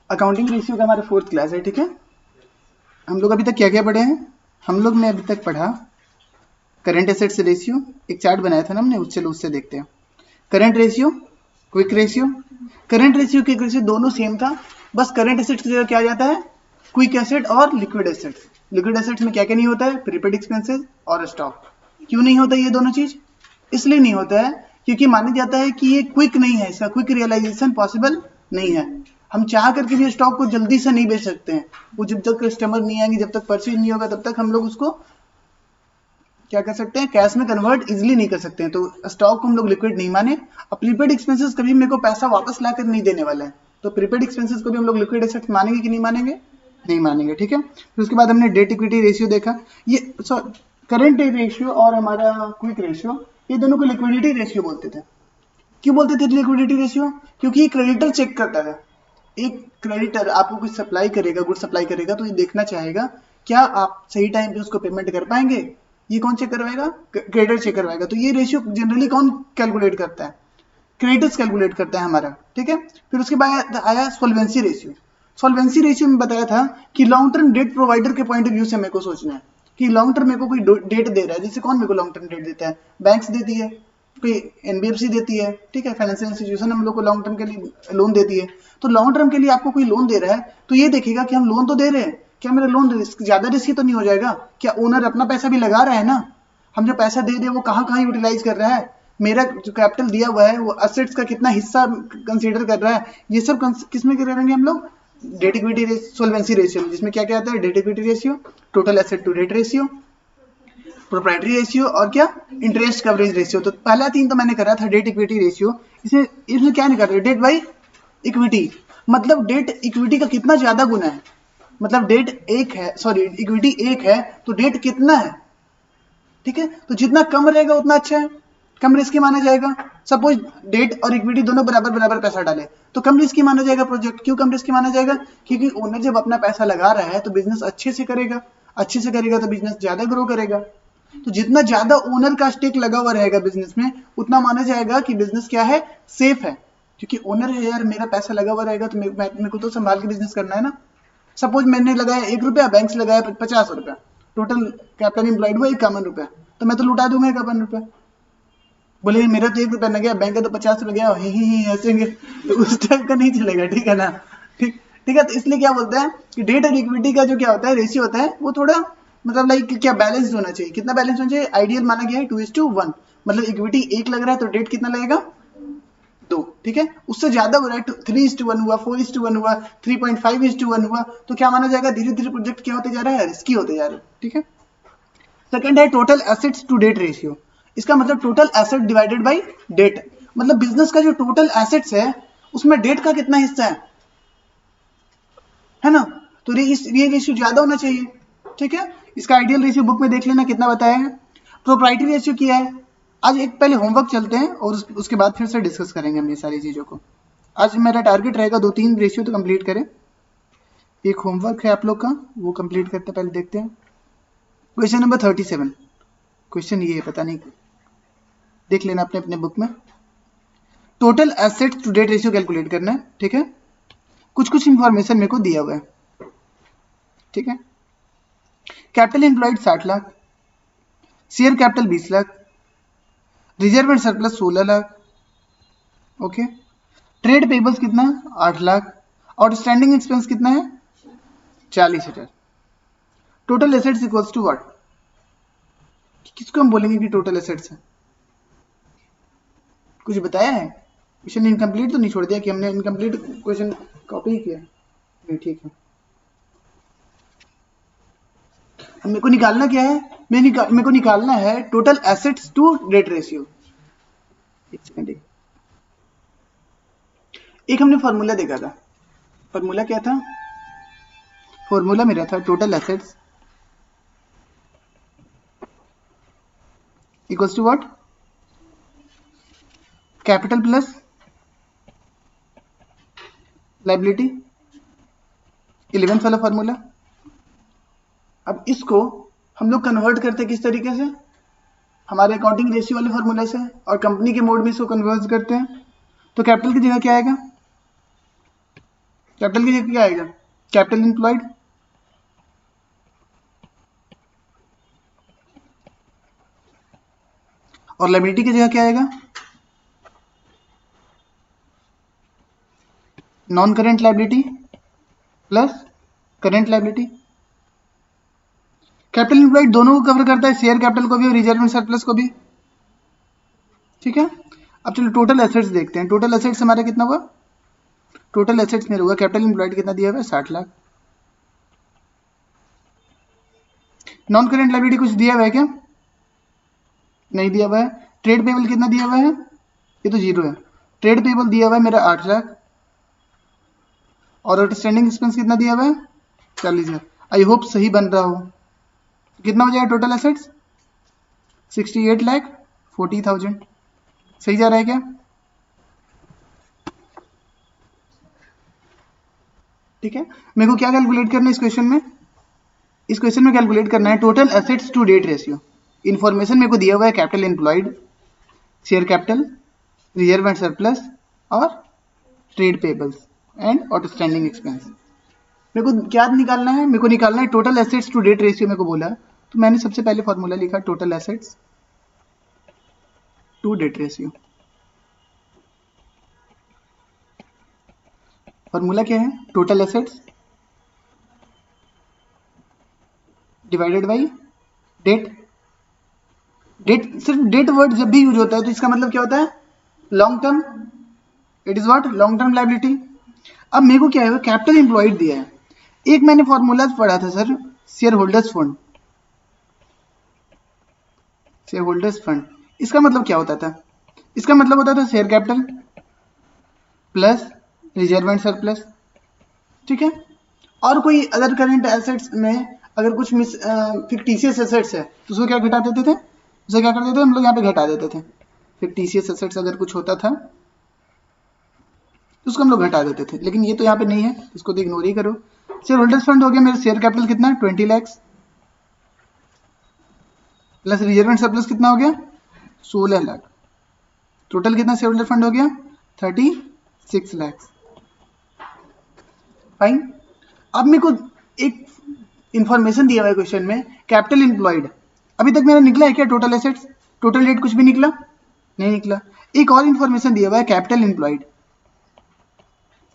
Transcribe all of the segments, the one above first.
Accounting ratio का हमारा 4th class है, ठीक है। हम लोग अभी तक क्या क्या पढ़े हैं? हम लोग ने अभी तक पढ़ा करंट एसेट्स रेशियो, एक चार्ट बनाया था ना हमने, चलो उससे देखते हैं। Current ratio, quick ratio. Current ratio quick ratio दोनों सेम था, बस करंट एसेट्स की जगह क्या आ जाता है? क्विक एसेट और लिक्विड एसेट्स। लिक्विड एसेट्स में क्या क्या नहीं होता है? प्रीपेड एक्सपेंसेस और स्टॉक। क्यों नहीं होता ये दोनों चीज? इसलिए नहीं होता है क्योंकि माना जाता है कि ये क्विक नहीं है, इसका क्विक रियलाइजेशन पॉसिबल नहीं है। हम चाह करके भी स्टॉक को जल्दी से नहीं बेच सकते हैं, वो जब तक कस्टमर नहीं आएंगे, जब तक परचेज नहीं होगा, तब तक हम लोग उसको क्या कर सकते हैं? कैश में कन्वर्ट इजीली नहीं कर सकते हैं। तो स्टॉक को हम लोग लिक्विड नहीं माने। अब प्रीपेड एक्सपेंसेस कभी मेरे को पैसा वापस लाकर नहीं देने वाला है, तो प्रीपेड एक्सपेंसेस को भी हम लोग लिक्विड एसेट मानेंगे कि नहीं मानेंगे? नहीं मानेंगे, ठीक है। फिर उसके बाद हमने डेट इक्विटी रेशियो देखा। ये करंट रेशियो और हमारा क्विक रेशियो, ये दोनों को लिक्विडिटी रेशियो बोलते थे। क्यों बोलते थे लिक्विडिटी रेशियो? क्योंकि क्रेडिटर चेक करता है। एक क्रेडिटर आपको कुछ सप्लाई करेगा, गुड सप्लाई करेगा, तो ये देखना चाहेगा क्या आप सही टाइम पे उसको पेमेंट कर पाएंगे। ये कौन चेक करवाएगा? क्रेडिटर चेक करवाएगा। तो ये रेशियो जनरली कौन कैलकुलेट करता है? क्रेडिटर्स कैलकुलेट करता है हमारा, ठीक है। फिर उसके बाद आया सॉल्वेंसी रेशियो। सॉल्वेंसी रेशियो में बताया था कि लॉन्ग टर्म डेट प्रोवाइडर के पॉइंट ऑफ व्यू से मेरे को सोचना है कि लॉन्ग टर्म मेरे को कोई डेट दे रहा है। जैसे कौन मेरे को लॉन्ग टर्म डेट देता है? बैंक्स देती है, कोई एनबीएफसी देती है, ठीक है। फाइनेंशियल इंस्टीट्यूशन हम लोग को लॉन्ग टर्म के लिए लोन देती है। तो लॉन्ग टर्म के लिए आपको कोई लोन दे रहा है तो ये देखेगा कि हम लोन तो दे रहे हैं, क्या मेरा लोन ज्यादा रिस्की तो नहीं हो जाएगा? क्या ओनर अपना पैसा भी लगा रहा है ना? हम जो पैसा दे रहे हैं वो कहाँ कहाँ यूटिलाइज कर रहा है? मेरा जो कैपिटल दिया हुआ है वो असेट्स का कितना हिस्सा कंसीडर कर रहा है? ये सब किस में करेंगे हम लोग? डेट इक्विटी सोल्वेंसी रेशियो में, जिसमें क्या क्या आता है? Debt equity ratio, total asset to debt ratio, proprietary ratio और क्या? Interest coverage ratio. तो पहला 3 तो मैंने करा था डेट इक्विटी रेशियो। इसमें इसमें क्या नहीं कर रहे? डेट बाई इक्विटी, मतलब डेट इक्विटी का कितना ज्यादा गुना है। मतलब डेट एक है, सॉरी इक्विटी एक है तो डेट कितना है, ठीक है। तो जितना कम रहेगा उतना अच्छा है, कम रिस्की माना जाएगा। सपोज डेट और इक्विटी दोनों बराबर बराबर पैसा डाले तो कम रिस्की माना जाएगा प्रोजेक्ट। क्यों कम रिस्की माना जाएगा? क्योंकि ओनर जब अपना पैसा लगा रहा है तो बिजनेस अच्छे से करेगा, अच्छे से करेगा तो बिजनेस ज्यादा ग्रो करेगा। तो जितना ज्यादा ओनर का स्टेक लगा हुआ रहेगा बिजनेस में, उतना माना जाएगा कि बिजनेस क्या है? सेफ है। क्योंकि ओनर है यार, मेरा पैसा लगा हुआ रहेगा तो मेरे को तो संभाल के बिजनेस करना है ना। सपोज मैंने लगाया 1 रुपया, बैंक से लगाया 50 रुपया, टोटल कैपिटल एम्प्लॉयड हुआ 51 रुपया, तो मैं तो लुटा दूंगा 51 रुपया। बोले मेरा तो 1 रुपया न गया, बैंक का तो 50 रुपया गया, ही हंसेंगे, तो उस टाइप का नहीं चलेगा, ठीक है ना। ठीक ठीक है। तो इसलिए क्या बोलते हैं कि डेट और इक्विटी का जो क्या होता है रेशियो होता है वो थोड़ा मतलब लाइक क्या बैलेंस होना चाहिए। कितना बैलेंस होना चाहिए? आइडियल माना गया है 2:1, मतलब इक्विटी 1 लग रहा है तो डेट कितना लगेगा? 2, ठीक है। उससे ज्यादा हो रहा है 3:1 हुआ, 4:1 हुआ, 3.5:1 हुआ, तो क्या माना जाएगा? धीरे धीरे प्रोजेक्ट क्या होते जा रहा है? रिस्की होते जा रहा है, ठीक है। सेकंड है total assets to debt ratio. इसका मतलब total asset divided by debt, मतलब बिजनेस का जो टोटल एसेट्स है उसमें डेट का कितना हिस्सा है ना। तो ये रेशियो ज्यादा होना चाहिए, ठीक है। इसका आइडियल रेशियो बुक में देख लेना कितना बताया है। प्रोप्राइटरी रेशियो क्या है? आज एक पहले होमवर्क चलते हैं और उसके बाद फिर से डिस्कस करेंगे हम ये सारी चीजों को। आज मेरा टारगेट रहेगा 2-3 रेशियो तो कंप्लीट करें। एक होमवर्क है आप लोग का, वो कंप्लीट करते पहले देखते हैं। क्वेश्चन नंबर 37, क्वेश्चन ये है, पता नहीं, देख लेना अपने अपने बुक में। Total assets to debt ratio calculate करना है, ठीक है। कुछ कुछ इंफॉर्मेशन मेरे को दिया हुआ है, ठीक है। Capital employed 60 lakh, share capital 20 lakh, reserve and surplus 16 lakh, okay. Trade payables कितना है? 8 लाख। आउटस्टैंडिंग एक्सपेंस कितना है? 40,000। Total assets equals to what? किसको हम बोलेंगे कि टोटल एसेट्स है? कुछ बताया है? क्वेश्चन इनकम्प्लीट तो नहीं छोड़ दिया कि हमने इनकम्प्लीट क्वेश्चन कॉपी किया? नहीं, ठीक है। मेरे को निकालना क्या है? मेरे को निकालना है total assets to debt ratio. एक सेकंड, एक हमने फॉर्मूला देखा था। फॉर्मूला क्या था? फॉर्मूला मेरा था total assets equals to what? Capital plus liability, 11th वाला फॉर्मूला। अब इसको हम लोग कन्वर्ट करते किस तरीके से? हमारे अकाउंटिंग रेशियो वाले फॉर्मूला से, और कंपनी के मोड में इसको कन्वर्ट करते हैं। तो कैपिटल की जगह क्या आएगा? कैपिटल की जगह क्या आएगा? Capital employed. और लायबिलिटी की जगह क्या आएगा? Non current liability plus current liability. Capital employed दोनों को कवर करता है, शेयर कैपिटल को भी और रिजर्व एंड सरप्लस को भी। ठीक है, अब चलो टोटल एसेट्स देखते हैं। टोटल एसेट्स हमारा कितना हुआ? टोटल एसेट्स मेरा हुआ, कैपिटल एम्प्लॉयड कितना दिया हुआ है? 60 लाख। नॉन करेंट लायबिलिटी कुछ दिया हुआ है क्या? नहीं दिया हुआ है। ट्रेड पेबल कितना दिया हुआ है? ये तो 0 है। ट्रेड पेबल दिया हुआ है मेरा 8 लाख। और आउटस्टैंडिंग एक्सपेंस कितना दिया हुआ है? 40,000। आई होप सही बन रहा हो। कितना हो जाएगा टोटल एसेट्स? 68,40,000। सही जा रहा है क्या? ठीक है, मेरे को क्या कैलकुलेट करना है इस क्वेश्चन में? इस क्वेश्चन में कैलकुलेट करना है total assets to debt ratio. Information मेरे को दिया हुआ है capital employed, share capital, reserve and surplus और trade payables and outstanding expense. मेरे को क्या निकालना है? मेरे को निकालना है total assets to debt ratio. मेरे को बोला तो मैंने सबसे पहले फॉर्मूला लिखा total assets to debt ratio. Formula क्या है? Total assets divided by debt. Debt, सिर्फ डेट वर्ड जब भी यूज होता है तो इसका मतलब क्या होता है? Long term. It is what? Long term liability. अब मेरे को क्या है? कैपिटल एम्प्लॉयड दिया है। एक मैंने फॉर्मूला पढ़ा था sir, share holders fund. Share holders fund, इसका मतलब क्या होता था? इसका मतलब होता था share capital plus reserve and surplus. ठीक है, और कोई अदर करेंट एसेट्स में अगर कुछ फिक्टिशियस एसेट्स है तो उसको क्या घटा देते थे? उसे क्या कर देते थे हम लोग? यहाँ पे घटा देते थे। फिक्टिशियस एसेट्स अगर कुछ होता था तो उसको हम लोग घटा देते थे, लेकिन ये तो यहाँ पे नहीं है, इसको तो इग्नोर ही करो। शेयर होल्डर्स फंड हो गया मेरा शेयर कैपिटल कितना? 20 lakh plus reserve and surplus कितना हो गया? 16 लाख। टोटल कितना शेयर होल्डर फंड हो गया? 36 लाख। फाइन। अब मेरे को एक इंफॉर्मेशन दिया हुआ है क्वेश्चन में, कैपिटल एम्प्लॉयड। अभी तक मेरा निकला है क्या टोटल एसेट्स? टोटल डेट कुछ भी निकला नहीं? निकला। एक और इंफॉर्मेशन दिया हुआ है कैपिटल एम्प्लॉयड।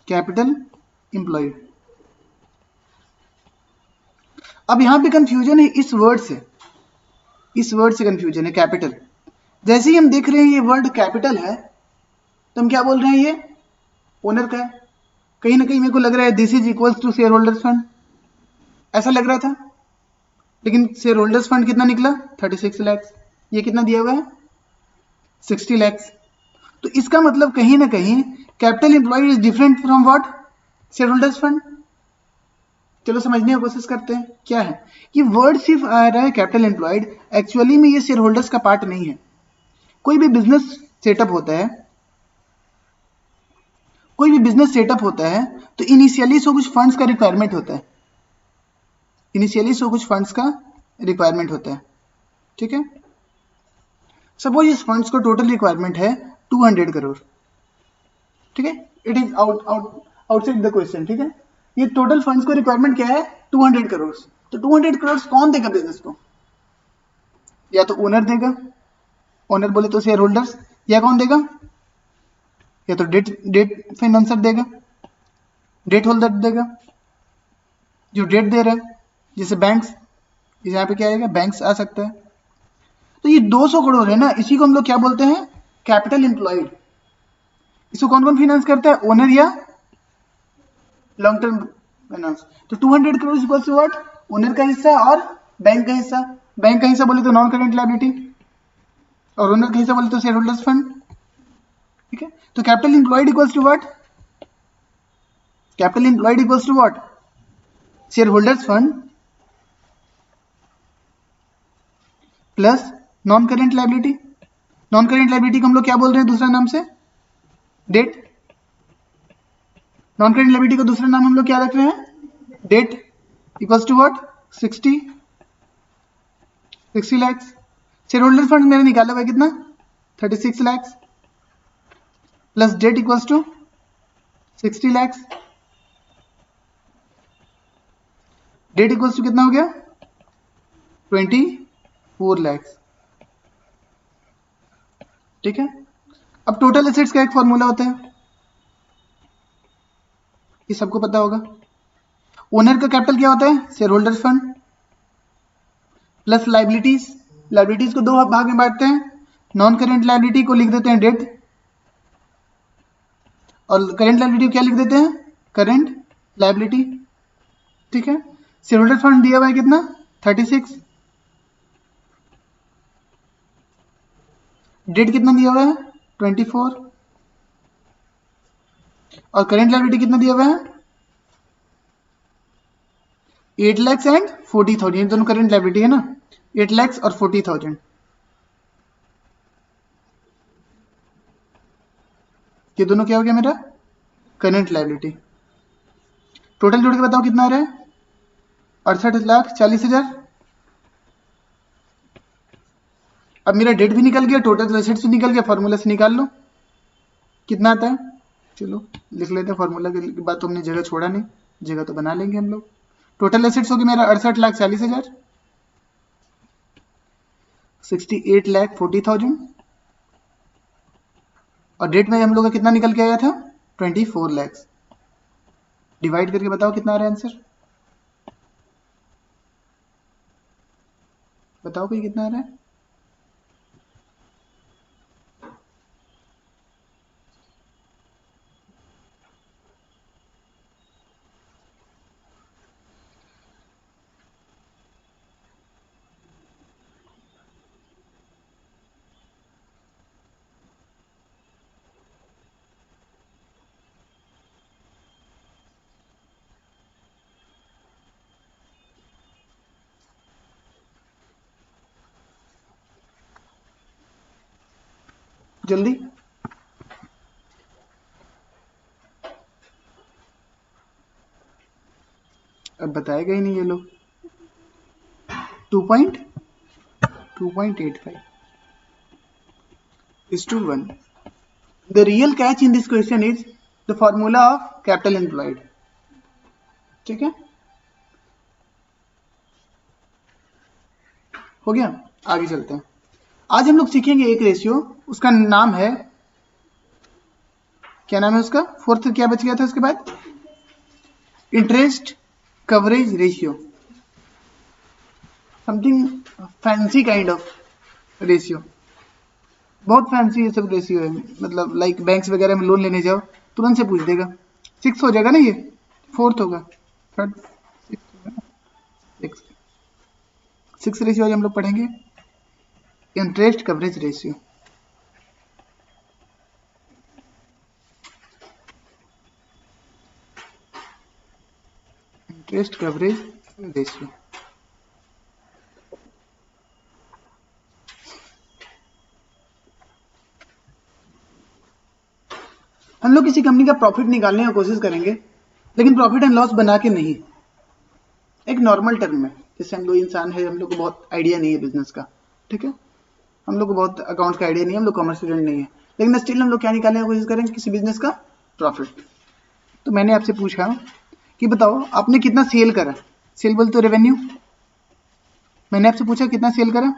कैपिटल एम्प्लॉयड, अब यहां पे कंफ्यूजन है इस वर्ड से। इस वर्ड से कंफ्यूजन है, कैपिटल। जैसे ही हम देख रहे हैं ये वर्ड कैपिटल है तो हम क्या बोल रहे हैं? ये ओनर का है। कहीं ना कहीं मेरे को लग रहा है this is equals to shareholders fund, ऐसा लग रहा था। लेकिन शेयर होल्डर्स फंड कितना निकला? 36 लाख। ये कितना दिया हुआ है? 60 लाख। तो इसका मतलब कहीं ना कहीं capital employed is different from what? Shareholders fund. चलो समझने की कोशिश करते हैं क्या है। ये वर्ड सिर्फ आ रहा है कैपिटल एम्प्लॉयड, एक्चुअली में ये शेयर होल्डर्स का पार्ट नहीं है। कोई भी बिजनेस सेटअप होता है, कोई भी बिजनेस सेटअप होता है तो इनिशियली सो कुछ फंड्स का रिक्वायरमेंट होता है। इनिशियली सो कुछ फंड्स का रिक्वायरमेंट होता है। ठीक है, सपोज इस फंड्स को टोटल रिक्वायरमेंट है 200 करोड़। ठीक है, it is outside the question. ठीक है, ये टोटल फंड्स को रिक्वायरमेंट क्या है? 200 करोड़। तो 200 करोड़ कौन देगा बिजनेस को? या तो ओनर देगा, ओनर बोले तो शेयर होल्डर्स, या कौन देगा? या तो डेट फाइनेंसर देगा, डेट होल्डर देगा, जो डेट दे रहा है, जैसे बैंक्स। यहाँ पे क्या आएगा? बैंक्स आ सकता है। तो ये 200 करोड़ है ना, इसी को हम लोग क्या बोलते हैं? Capital employed. इसको कौन कौन फाइनेंस करता है? ओनर या लॉन्ग टर्म फाइनेंस। तो 200 crore equals to what? Owner का हिस्सा और बैंक का हिस्सा। बैंक का हिस्सा बोले तो नॉन करेंट लायबिलिटी, और ओनर का हिस्सा बोले तो शेयर होल्डर्स फंड। ठीक है, तो capital employed equals to what? Capital employed equals to what? Shareholders fund plus non current liability. Non current liability को हम लोग क्या बोल रहे हैं दूसरा नाम से? डेट। नॉन करेंट लायबिलिटी को दूसरा नाम हम लोग क्या रख रहे हैं? Debt. Equals to what? 60 lakh. Shareholder fund मैंने निकाला हुआ कितना? 36 lakh plus debt equals to 60 lakh. Debt equals to कितना हो गया 24 लाख। ठीक है, अब टोटल एसेट्स का एक फॉर्मूला होता है, ये सबको पता होगा। ओनर का कैपिटल क्या होता है, share holders fund plus liabilities. Liabilities को दो भाग में बांटते हैं, नॉन करेंट लाइबिलिटी को लिख देते हैं डेट, और करेंट लाइबिलिटी को क्या लिख देते हैं, करेंट लाइबिलिटी। ठीक है, शेयर होल्डर फंड दिया हुआ है कितना 36, डेट कितना दिया हुआ है 24, और करेंट लाइबिलिटी कितना दिया हुआ है 8 लाख एंड 40,000, दोनों करेंट लाइबिलिटी है ना, 8 लाख और 40,000। ये दोनों क्या हो गया मेरा करेंट लाइबिलिटी। टोटल जोड़ के बताओ कितना आ रहा है 68,40,000। अब मेरा डेट भी निकल गया, टोटल एसेट्स भी निकल गया, फॉर्मूला से निकाल लो कितना आता है। चलो लिख लेते हैं फॉर्मूला के बाद, तो हमने जगह छोड़ा नहीं, जगह तो बना लेंगे हम लोग। टोटल एसेट्स होगी मेरा 68,40,000, 68,40,000, और डेट में हम लोग का कितना निकल के आया था 24 लाख। डिवाइड करके बताओ कितना आ रहा है आंसर, बताओ भाई कितना आ रहा है। जल्दी, अब बताएगा ही नहीं ये लोग। 2.85 is to 1. The real catch in this question is the formula of capital employed. ठीक है, हो गया, आगे चलते हैं। आज हम लोग सीखेंगे एक रेशियो, उसका नाम है, क्या नाम है उसका, फोर्थ क्या बच गया था उसके बाद, interest coverage ratio, something fancy kind of ratio, बहुत फैंसी ये सब रेशियो है, मतलब लाइक बैंक्स वगैरह में लोन लेने जाओ तुरंत से पूछ देगा। 6 हो जाएगा ना, ये 4th होगा, 3rd 6 रेशियो आज हम लोग पढ़ेंगे, interest coverage ratio. Interest coverage ratio, हम लोग किसी कंपनी का प्रॉफिट निकालने की कोशिश करेंगे, लेकिन प्रॉफिट एंड लॉस बना के नहीं, एक नॉर्मल टर्म में। जैसे हम लोग इंसान है, हम लोग को बहुत आइडिया नहीं है बिजनेस का, ठीक है, हम लोग को बहुत अकाउंट का आइडिया नहीं है, हम लोग कॉमर्स स्टूडेंट नहीं है, लेकिन स्टिल हम लोग क्या निकालने की कोशिश करेंगे, किसी बिजनेस का प्रॉफिट। तो मैंने आपसे पूछा कि बताओ आपने कितना सेल करा, सेल बोलते हो रेवेन्यू, मैंने आपसे पूछा कितना सेल करा,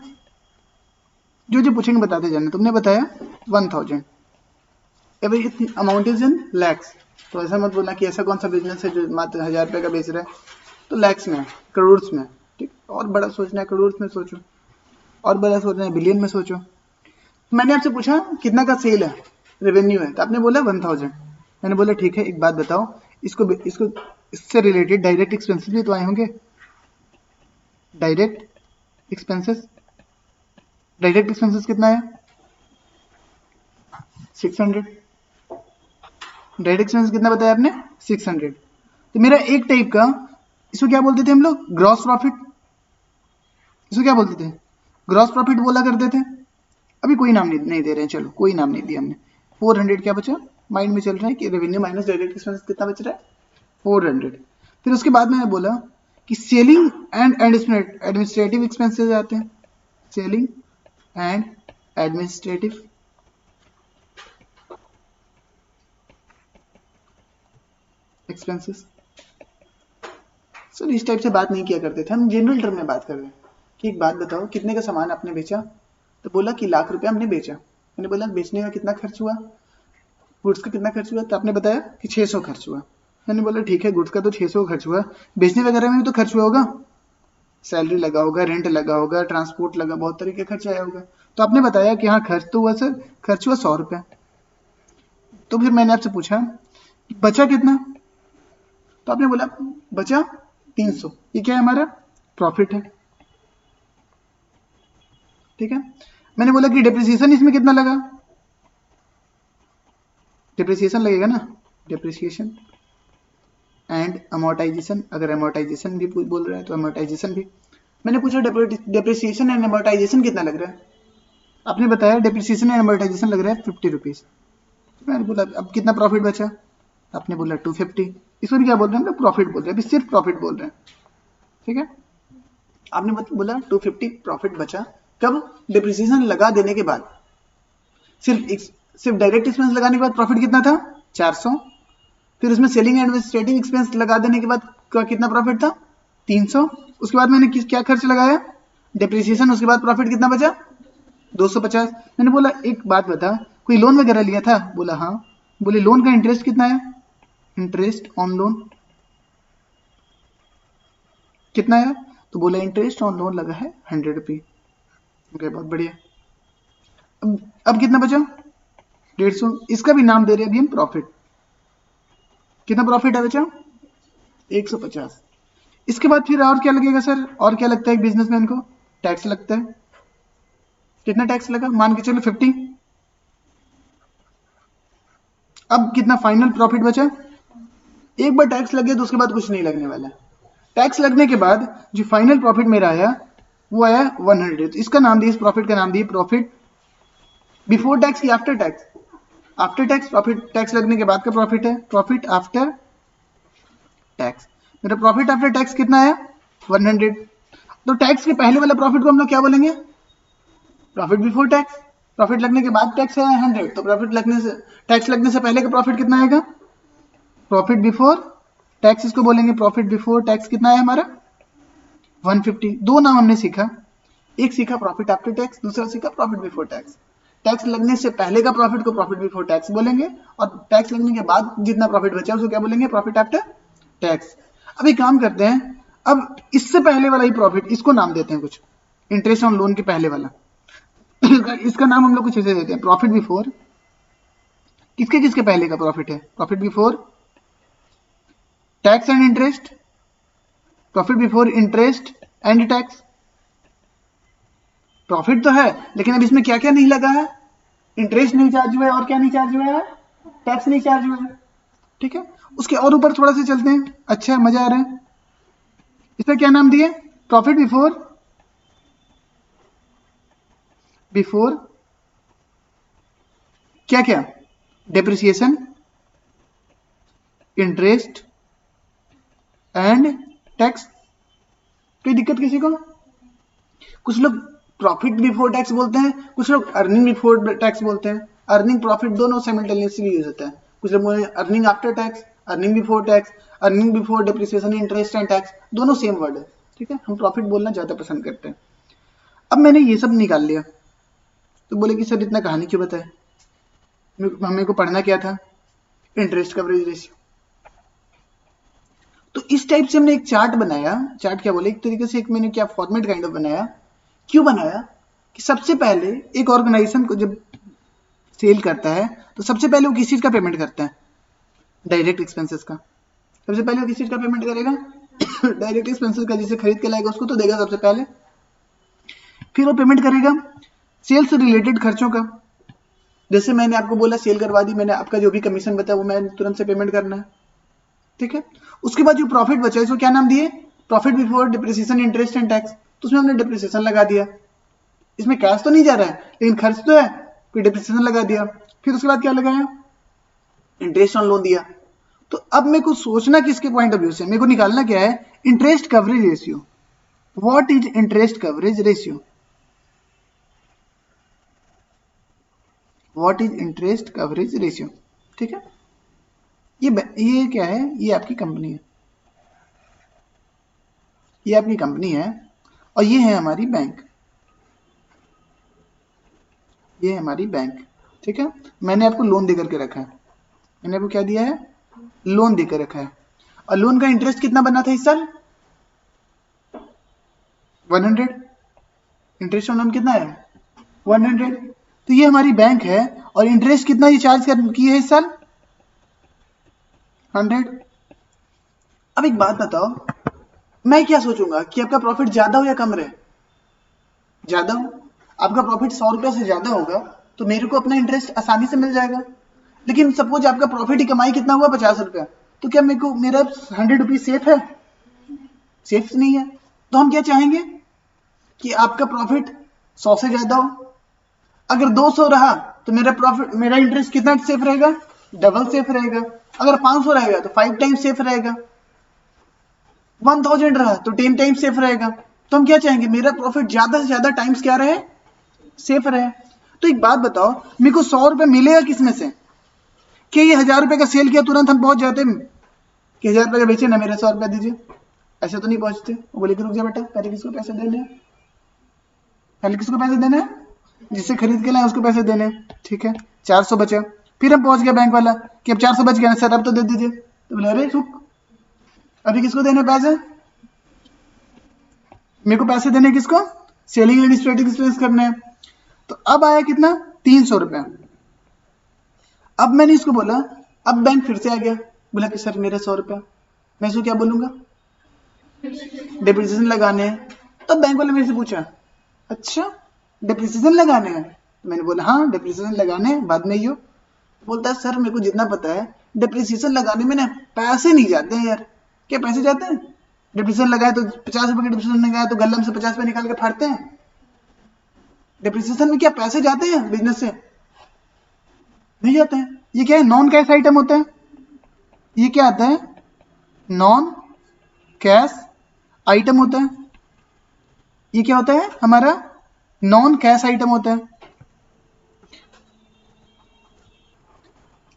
जो जो पूछेंगे बताते जाना। तुमने बताया 1000, every amount is in lakhs, तो ऐसा मत बोलना कि ऐसा कौन सा बिजनेस है जो मात्र 1000 रुपये का बेच रहा है, तो लैक्स में, करोड़ में, ठीक, और बड़ा सोचना है करोड़ में सोचो, और बड़ा सोचना है बिलियन में सोचो। मैंने आपसे पूछा कितना का सेल है, रेवेन्यू है, तो आपने बोला 1000। मैंने बोला ठीक है, एक बात बताओ, इसको इससे रिलेटेड डायरेक्ट एक्सपेंसेस भी तो आए होंगे, डायरेक्ट एक्सपेंसेस, डायरेक्ट एक्सपेंसेस कितना है 600, डायरेक्ट एक्सपेंस कितना बताया आपने 600। तो मेरा एक टाइप का, इसको क्या बोलते थे हम लोग, ग्रॉस प्रॉफिट, इसको क्या बोलते थे, ग्रॉस प्रॉफिट बोला करते थे। अभी कोई नाम नहीं दे रहे हैं, चलो कोई नाम नहीं दिया हमने। 400 क्या बचा, माइंड में चल रहा है कि रेवेन्यू माइनस डायरेक्ट एक्सपेंस कितना बच रहा है 400। फिर उसके बाद मैंने बोला कि सेलिंग एंड एडमिनिस्ट्रेटिव एक्सपेंसेस आते हैं, selling and administrative expenses. Sir इस टाइप से बात नहीं किया करते थे, हम जनरल टर्म में बात कर रहे हैं कि एक बात बताओ कितने का सामान आपने बेचा, तो बोला कि ₹1,00,000 हमने बेचा। मैंने बोला बेचने का कितना खर्च हुआ, गुड्स का कितना खर्च हुआ, तो आपने बताया कि 600 खर्च हुआ। मैंने बोला ठीक है, गुड्स का तो 600 खर्च हुआ, बेचने वगैरह में भी तो खर्च हुआ होगा, सैलरी लगा होगा, रेंट लगा होगा, ट्रांसपोर्ट लगा, बहुत तरीके का खर्च आया होगा। तो आपने बताया कि हाँ खर्च तो हुआ सर, खर्च हुआ ₹100। तो फिर मैंने आपसे पूछा बचा कितना, तो आपने बोला बचा 300। ये क्या है, हमारा प्रॉफिट है। ठीक है, मैंने बोला कि डिप्रिसिएशन इसमें कितना लगा, डिप्रिसिएशन लगेगा ना, डिप्रिसिएशन एंड अमोर्टाइजेशन, अगर अमोर्टाइजेशन भी बोल रहा है तो अमोर्टाइजेशन भी। मैंने पूछा डिप्रिसिएशन एंड अमोर्टाइजेशन कितना लग रहा है, आपने बताया डिप्रिसिएशन एंड अमोर्टाइजेशन लग रहा है ₹50। मैंने बोला अब कितना प्रॉफिट बचा, आपने बोला 250। इसको भी क्या बोल रहे हैं हम लोग, प्रॉफिट बोल रहे हैं, अभी सिर्फ प्रॉफिट बोल रहे हैं। ठीक है, आपने बोला 250 प्रॉफिट बचा, कब, डिप्रिसिएशन लगा देने के बाद, सिर्फ डायरेक्ट एक्सपेंस लगाने के बाद प्रॉफिट कितना था, 400। फिर उसमें सेलिंग एंड एडमिनिस्ट्रेटिव एक्सपेंस लगा देने के बाद कितना प्रॉफिट था, 300। उसके बाद मैंने क्या खर्च लगाया, डिप्रिसिएशन, उसके बाद प्रॉफिट कितना बचा, 250। मैंने बोला एक बात बता, कोई लोन वगैरह लिया था, बोला हाँ। बोले लोन का इंटरेस्ट कितना है, इंटरेस्ट ऑन लोन कितना है, तो बोला इंटरेस्ट ऑन लोन लगा है ₹100। ओके, बहुत बढ़िया। अब कितना बचा, 150। इसका भी नाम दे रहे हैं अभी हम प्रॉफिट। कितना प्रॉफिट है बचा, 150। इसके बाद फिर और क्या लगेगा सर, और क्या लगता है एक बिजनेसमैन को, टैक्स लगता है। कितना टैक्स लगा, मान के चलो 50। अब कितना फाइनल प्रॉफिट बचा, एक बार टैक्स लग गया तो उसके बाद कुछ नहीं लगने वाला। टैक्स लगने के बाद जो फाइनल प्रॉफिट मेरा आया वो आया 100। तो इसका नाम दिया, इस प्रॉफिट का नाम दिया प्रॉफिट बिफोर टैक्स की after tax, after tax profit, tax लगने के बाद का प्रॉफिट है, प्रॉफिट आफ्टर टैक्स। मेरा प्रॉफिट आफ्टर टैक्स कितना आया, 100। तो टैक्स के पहले वाला प्रॉफिट को हम लोग क्या बोलेंगे, प्रॉफिट बिफोर टैक्स। प्रॉफिट लगने के बाद टैक्स है 100, तो प्रॉफिट लगने से, टैक्स लगने से पहले का प्रॉफिट कितना आएगा, प्रॉफिट बिफोर टैक्स, इसको बोलेंगे प्रॉफिट बिफोर टैक्स। कितना है हमारा, 150। दो नाम हमने सीखा, एक सीखा प्रॉफिट आफ्टर टैक्स, दूसरा सीखा प्रॉफिट बिफोर टैक्स। टैक्स लगने से पहले का प्रॉफिट को प्रॉफिट बिफोर टैक्स बोलेंगे, और टैक्स लगने के बाद जितना प्रॉफिट बचा उसको क्या बोलेंगे, प्रॉफिट आफ्टर टैक्स। अभी काम करते हैं, अब इससे पहले वाला ही प्रॉफिट, इसको नाम देते हैं कुछ, इंटरेस्ट ऑन लोन के पहले वाला इसका नाम हम लोग कुछ ऐसे देते हैं, प्रॉफिट बिफोर, किसके किसके पहले का प्रॉफिट है, profit before tax and interest, profit before interest and tax. Profit तो है लेकिन अब इसमें क्या क्या नहीं लगा है, इंटरेस्ट नहीं चार्ज हुआ है, और क्या नहीं चार्ज हुआ है, टैक्स नहीं चार्ज हुआ है। ठीक है, उसके और ऊपर थोड़ा सा चलते हैं, अच्छा मजा आ रहा है। इसका क्या नाम दिए, प्रॉफिट बिफोर, बिफोर क्या क्या, डेप्रिसिएशन, इंटरेस्ट एंड टैक्स। कोई दिक्कत किसी को, कुछ लोग प्रॉफिट बिफोर टैक्स बोलते हैं, कुछ लोग अर्निंग बिफोर टैक्स बोलते हैं। अर्निंग प्रॉफिट दोनों साइमल्टेनियसली यूज होता है। कुछ लोग बोलते हैं earning after tax, earning before tax, earning before depreciation, interest and tax, दोनों सेम वर्ड है। ठीक है, हम प्रॉफिट बोलना ज्यादा पसंद करते हैं। अब मैंने ये सब निकाल लिया, तो बोले कि सर इतना कहानी क्यों बताए, मेरे को पढ़ना क्या था, इंटरेस्ट कवरेज रेशियो। तो इस टाइप से हमने एक चार्ट बनाया, चार्ट क्या बोले, एक तरीके से एक मैंने क्या फॉर्मेट काइंड ऑफ बनाया। क्यों बनाया, कि सबसे पहले एक ऑर्गेनाइजेशन को जब सेल करता है तो सबसे पहले वो किस चीज का पेमेंट करता है, डायरेक्ट एक्सपेंसेस का। सबसे पहले वो किस चीज का पेमेंट करेगा, डायरेक्ट एक्सपेंसेस का, जिसे खरीद के लाएगा उसको तो देगा सबसे पहले। फिर वो पेमेंट करेगा सेल से रिलेटेड खर्चों का, जैसे मैंने आपको बोला सेल करवा दी मैंने, आपका जो भी कमीशन बता वो मैंने तुरंत से पेमेंट करना है। ठीक है, उसके बाद जो प्रॉफिट बचा इसको क्या नाम दिए, profit before depreciation, interest and tax. तो उसमें हमने डिप्रिसिएशन लगा दिया, इसमें कैश तो नहीं जा रहा है लेकिन खर्च तो है, फिर डिप्रिसिएशन लगा दिया। फिर उसके बाद क्या लगाया, इंटरेस्ट ऑन लोन दिया। तो अब मेरे को सोचना किसके पॉइंट ऑफ व्यू से, मेरे को निकालना क्या है, interest coverage ratio. What is interest coverage ratio, what is interest coverage ratio. ठीक है, ये क्या है, ये आपकी कंपनी है, ये आपकी कंपनी है और ये है हमारी बैंक, ये है हमारी बैंक, ठीक है। मैंने आपको लोन देकर के रखा है, मैंने आपको क्या दिया है, लोन देकर रखा है। और लोन का इंटरेस्ट कितना बना था इस साल, 100। इंटरेस्ट ऑन लोन कितना है, 100। तो ये हमारी बैंक है और इंटरेस्ट कितना ये चार्ज की है इस साल, 100। अब एक बात बताओ, मैं क्या सोचूंगा कि आपका प्रॉफिट ज्यादा हो या कम रहे, ज्यादा हो। आपका प्रॉफिट 100 रुपया से ज्यादा होगा तो मेरे को अपना इंटरेस्ट आसानी से मिल जाएगा। लेकिन सपोज आपका प्रॉफिट ही कमाई कितना हुआ, 50 रुपया, तो क्या मेरे को मेरा 100 रुपीज सेफ है, सेफ नहीं है। तो हम क्या चाहेंगे कि आपका प्रॉफिट 100 से ज्यादा हो। अगर 200 रहा तो मेरा प्रॉफिट, मेरा इंटरेस्ट कितना सेफ रहेगा, डबल सेफ रहेगा। अगर 500 रहेगा तो 5 टाइम सेफ रहेगा। 1000 रहा तो 10 टाइम सेफ रहेगा। तो हम क्या चाहेंगे, मेरा प्रॉफिट ज्यादा से ज्यादा टाइम्स क्या रहे, सेफ रहे। तो एक बात बताओ, मेरे को 100 रुपए मिलेगा किसमें से, कि ये 1000 रुपए का सेल किया तुरंत हम पहुंच जाते हैं कि 1000 रुपए का बेचे ना, मेरे 100 रुपया दीजिए, ऐसे तो नहीं पहुंचते। वो बोले कि रुक जा बेटा, पहले किसको पैसे देने हैं, पहले किसको पैसे देने हैं, जिससे खरीद के लाए उसको पैसे देने, ठीक है। 400 बचा, फिर हम पहुंच गया बैंक वाला कि अब 400 बच गया सर, अब तो दे दीजिए। तो बोले अरे रुक, अभी किसको देने पैसे, मेरे को पैसे देने किसको, सेलिंग एडमिनिस्ट्रेटिव एक्सपेंस करने हैं। तो अब आया कितना, 300 रुपया। अब मैंने इसको बोला, अब बैंक फिर से आ गया, बोला कि सर मेरे 100 रुपया। मैं इसको क्या बोलूंगा, डिप्रिसिएशन लगाने हैं। तब बैंक वाले मेरे से पूछा, अच्छा डिप्रिसिएशन लगाने हैं, तो मैंने बोला हाँ डिप्रिसिएशन लगाने हैं, बाद में यो। बोलता है सर मेरे को जितना पता है डिप्रिसिएशन लगाने में ना पैसे नहीं जाते हैं यार। क्या पैसे जाते हैं, डिप्रिसिएशन लगाए तो 50 रुपए का डिप्रिसिएशन लगाए तो गल्लम से 50 रुपए निकाल के फाड़ते हैं। डिप्रिसिएशन में क्या पैसे जाते हैं बिजनेस से, नहीं जाते हैं। ये क्या है, नॉन कैश आइटम होता है। ये क्या आता है, नॉन कैश आइटम होता है। ये क्या होता है हमारा, नॉन कैश आइटम होता है,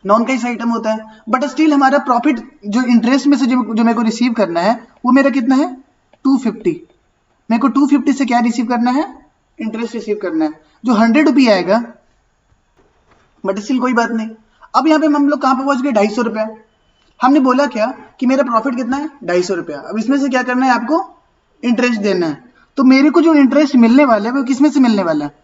नॉन कैश आइटम होता है। बट स्टिल हमारा प्रॉफिट जो इंटरेस्ट में से जो मेरे को रिसीव करना है वो मेरा कितना है, 250। मेरे को 250 से क्या रिसीव करना है, इंटरेस्ट रिसीव करना है, जो 100 रुपये आएगा। बट स्टिल कोई बात नहीं। अब यहाँ पे हम लोग कहाँ पे पहुंच गए, 250 रुपया। हमने बोला क्या कि मेरा प्रॉफिट कितना है, 250 रुपया। अब इसमें से क्या करना है, आपको इंटरेस्ट देना है। तो मेरे को जो इंटरेस्ट मिलने वाला है वो किसमें से मिलने वाला है,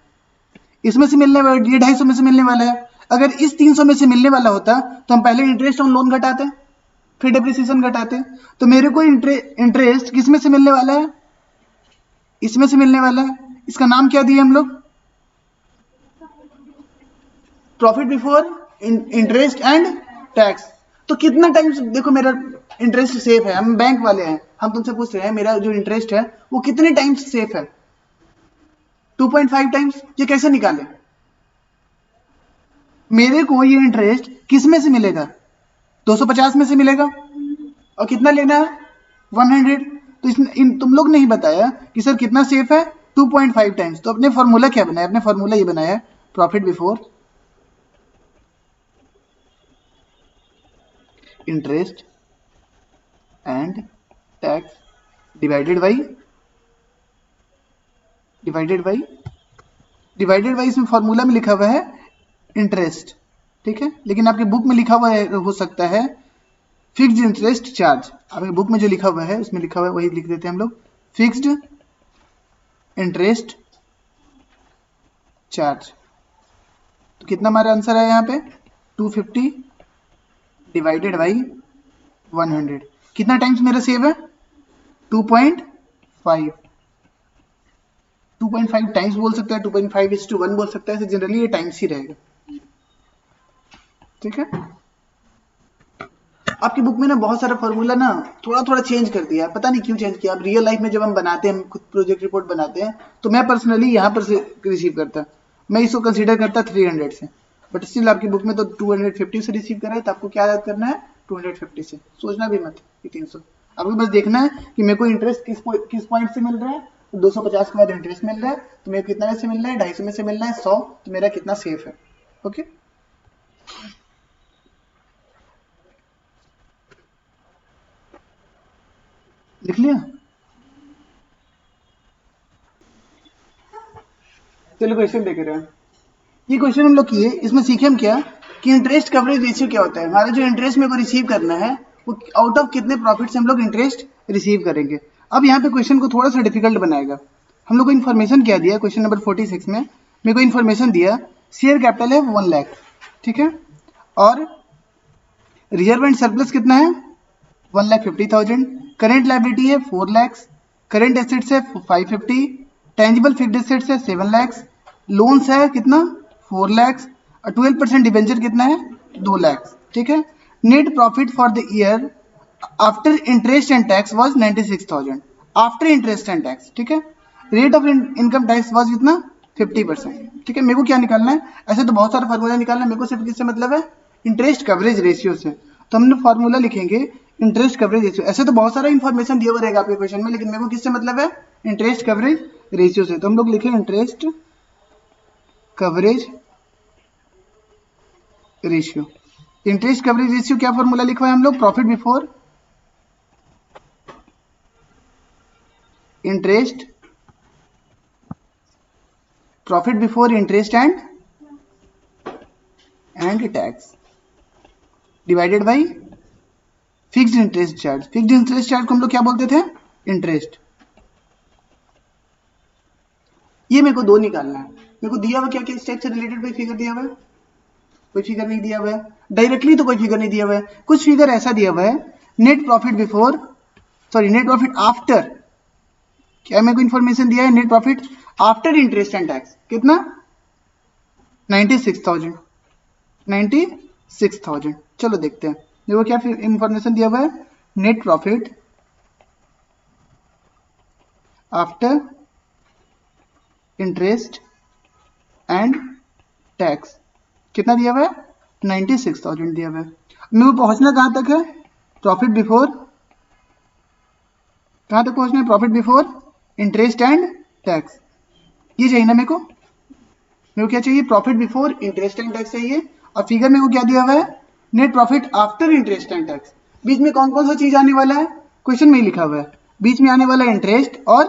इसमें से मिलने वाला, ये 250 में से मिलने वाला है। अगर इस 300 में से मिलने वाला होता तो हम पहले इंटरेस्ट ऑन लोन घटाते, फिर डेप्रिसिएशन घटाते। तो मेरे को इंटरेस्ट किसमें से मिलने वाला है, इसमें से मिलने वाला है। इसका नाम क्या दिया हम लोग, profit before interest and tax. तो कितना टाइम, देखो मेरा इंटरेस्ट सेफ है, हम बैंक वाले हैं, हम तुमसे पूछ रहे हैं मेरा जो इंटरेस्ट है वो कितने टाइम्स सेफ है, 2.5 टाइम्स। ये कैसे निकाले, मेरे को ये इंटरेस्ट किस में से मिलेगा, 250 में से मिलेगा, और कितना लेना है, 100। तो तुम लोग ने ही बताया कि सर कितना सेफ है, 2.5 टाइम्स। तो अपने फॉर्मूला क्या बनाया, अपने फॉर्मूला ये बनाया, profit before interest and tax divided by इसमें फॉर्मूला में लिखा हुआ है इंटरेस्ट, ठीक है। लेकिन आपके बुक में लिखा हुआ है, हो सकता है फिक्स्ड इंटरेस्ट चार्ज। आपके बुक में जो लिखा हुआ है उसमें लिखा हुआ है वही लिख देते हैं हम लोग, फिक्स्ड इंटरेस्ट चार्ज। तो कितना हमारा आंसर है यहाँ पे, 250 डिवाइडेड बाई 100। कितना टाइम्स मेरा सेव है, 2.5 टाइम्स बोल सकता है, 2.5:1 बोल सकता है। जनरली ये टाइम्स ही रहेगा, ठीक है। आपकी बुक में ना बहुत सारा फॉर्मूला ना थोड़ा थोड़ा चेंज कर दिया है, पता नहीं क्यों चेंज किया। अब रियल लाइफ में जब हम बनाते हैं, हम खुद प्रोजेक्ट रिपोर्ट बनाते हैं, तो मैं पर्सनली यहाँ पर से रिसीव करता, मैं इसको कंसीडर करता 300 से। बट स्टिल आपकी बुक में तो 250 से रिसीव कर रहा है, तो आपको क्या याद करना है, 250 से। सोचना भी मत कि 300, आपको बस देखना है कि मेरे को इंटरेस्ट किस पॉइंट से मिल रहा है। तो 250 के बाद इंटरेस्ट मिल रहा है, तो मेरे को कितना में से मिल रहा है, 250 में से मिल रहा है 100, तो मेरा कितना सेफ है। ओके, लिख लिया। चलो क्वेश्चन देख रहे हैं। ये क्वेश्चन हम लोग किए, इसमें सीखे हम क्या कि इंटरेस्ट कवरेज रेशियो क्या होता है। हमारा जो इंटरेस्ट मेरे को रिसीव करना है वो आउट ऑफ कितने प्रॉफिट से हम लोग इंटरेस्ट रिसीव करेंगे। अब यहाँ पे क्वेश्चन को थोड़ा सा डिफिकल्ट बनाएगा। हम लोग को इन्फॉर्मेशन क्या दिया क्वेश्चन नंबर 46 में, मेरे को इन्फॉर्मेशन दिया शेयर कैपिटल है 1 लाख, ठीक है, और रिजर्व एंड सरप्लस कितना है 1,50,000, करेंट लायबिलिटी है 4 लाख, करेंट एसेट्स है 550, टेंजिबल फिक्स्ड एसेट्स है 7 लाख, लोन्स है कितना 4 लाख और 12% डिवेंचर कितना है 2 लाख, ठीक है। Net profit for the year after interest and tax was 96,000 after interest and tax, ठीक है। Rate of income tax was कितना 50%, ठीक है। मेरे को क्या निकालना है, ऐसे तो बहुत सारा फार्मूला निकालना है, मेरे को सिर्फ किससे मतलब है इंटरेस्ट कवरेज रेशियो से। तो हमने फार्मूला लिखेंगे इंटरेस्ट कवरेज रेशियो। ऐसे तो बहुत सारा इन्फॉर्मेशन दिया हुआ रहेगा आपके क्वेश्चन में, लेकिन मेरे को किससे मतलब है इंटरेस्ट कवरेज रेशियो से। तो हम लोग लिखे interest coverage ratio. Interest coverage ratio क्या फॉर्मूला लिखा है हम लोग, profit before interest, profit before interest and tax divided by fixed interest charge. Fixed interest charge को हम लोग क्या बोलते थे इंटरेस्ट। ये मेरे को दो निकालना है। मेरे को दिया हुआ क्या क्या स्टेप से रिलेटेड कोई फिगर दिया हुआ है, कोई फिगर नहीं दिया हुआ है, डायरेक्टली तो कोई फिगर नहीं दिया हुआ है। कुछ फिगर ऐसा दिया हुआ है net profit before, sorry net profit after, क्या मेरे को इन्फॉर्मेशन दिया है net profit after interest and tax कितना 96,000। चलो देखते हैं देखो क्या इन्फॉर्मेशन दिया हुआ है, net profit after interest and tax कितना दिया हुआ है 96,000 दिया हुआ है। मेरे को पहुंचना कहां तक है, प्रॉफिट बिफोर, कहां तक पहुंचना है profit before interest and tax, ये चाहिए ना मेरे को क्या चाहिए profit before interest and tax चाहिए। और फिगर में को क्या दिया हुआ है net profit after interest and tax. बीच में कौन कौन सा चीज आने वाला है क्वेश्चन में ही लिखा हुआ है, बीच में आने वाला है इंटरेस्ट और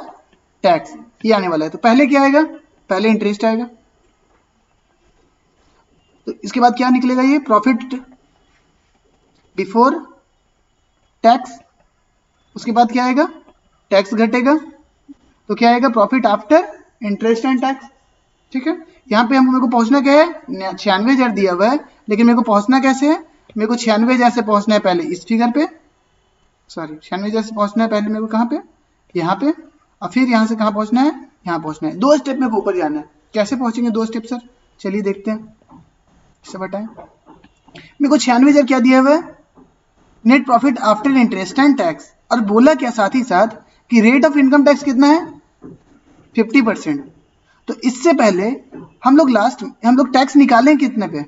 टैक्स, ये आने वाला है। तो पहले क्या आएगा, पहले इंटरेस्ट आएगा, तो इसके बाद क्या निकलेगा ये प्रॉफिट बिफोर टैक्स, उसके बाद क्या आएगा टैक्स घटेगा तो क्या आएगा profit after interest and tax, ठीक है। यहाँ पे मेरे को पहुंचना क्या है 96,000 दिया हुआ है, लेकिन मेरे को पहुंचना कैसे है, मेरे को 96,000 से पहुंचना है पहले इस फिगर पे, सॉरी 96,000 से पहुंचना है पहले मेरे को कहाँ पे यहाँ पे, और फिर यहाँ से कहाँ पहुंचना है यहाँ पहुंचना है। 2 स्टेप में ऊपर जाना है। कैसे पहुंचेंगे 2 स्टेप सर, चलिए देखते हैं, इसे बताएं। मेरे को 96,000 क्या दिया हुआ है net profit after interest and tax, और बोला क्या साथ ही साथ कि रेट ऑफ इनकम टैक्स कितना है 50%। तो इससे पहले हम लोग टैक्स निकालें कितने पे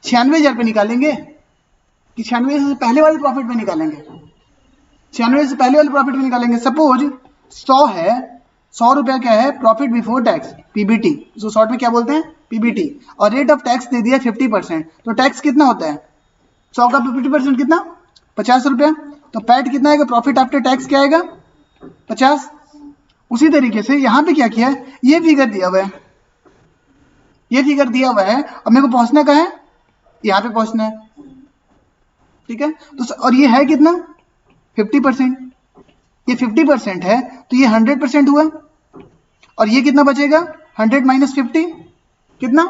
96,000 पे निकालेंगे कि 96,000 से पहले वाले प्रॉफिट पे निकालेंगे, 96,000 से पहले वाले प्रॉफिट पे निकालेंगे। सपोज 100 है, 100 रुपया क्या है प्रॉफिट बिफोर टैक्स पीबीटी, जो शॉर्ट में क्या बोलते हैं पीबीटी, और रेट ऑफ टैक्स दे दिया 50%। तो टैक्स कितना होता है 100 का 50% कितना 50 रुपया, तो पैट कितना आएगा प्रॉफिट आफ्टर टैक्स क्या आएगा 50। उसी तरीके से यहाँ पे क्या किया है, ये फिगर दिया हुआ है, ये फिगर दिया हुआ है, अब मेरे को पहुंचना कहाँ है यहाँ पे पहुंचना है, ठीक है। तो और ये है कितना 50%, ये 50% है तो ये 100% हुआ, और ये कितना बचेगा 100 माइनस 50 कितना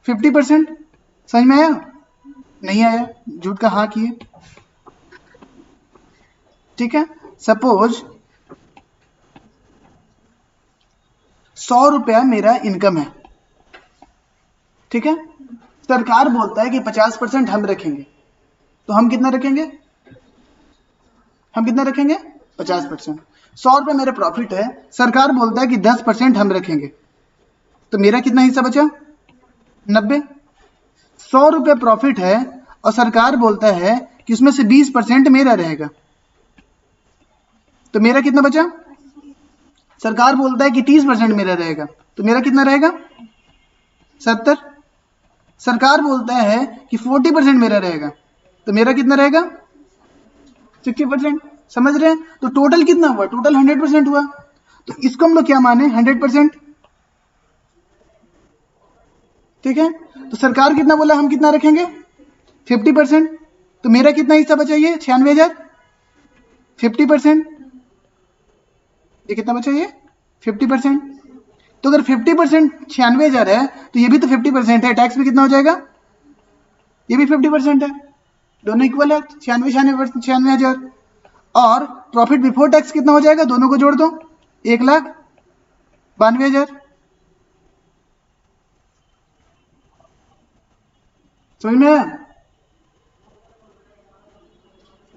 50%। समझ में आया, नहीं आया झूठ का हाँ किए, ठीक है। सपोज 100 रुपया मेरा इनकम है, ठीक है। सरकार बोलता है कि 50% हम रखेंगे, तो हम कितना रखेंगे 50%। 100 रुपये मेरा प्रॉफिट है, सरकार बोलता है कि 10% हम रखेंगे, तो मेरा कितना हिस्सा बचा 90। 100 रुपये प्रॉफिट है और सरकार बोलता है कि उसमें से 20% मेरा रहेगा, तो मेरा कितना बचा, सरकार बोलता है कि 30% मेरा रहेगा, तो मेरा कितना रहेगा 70। सरकार बोलता है कि 40% मेरा रहेगा, तो मेरा कितना रहेगा 60%। समझ रहे हैं, तो टोटल कितना हुआ, टोटल 100% हुआ। तो इसको हम लोग क्या माने 100%, ठीक है, तो सरकार कितना बोला, हम कितना रखेंगे 50%, तो मेरा कितना हिस्सा बचा, ये 96,000, 50%, ये कितना बचा, ये 50%। तो अगर 50% 96,000 है तो ये भी तो 50% है, टैक्स भी कितना हो जाएगा, ये भी 50% है, दोनों इक्वल है, 96,000। और प्रॉफिट बिफोर टैक्स कितना हो जाएगा, दोनों को जोड़ दो, 1,92,000। समझ में आया,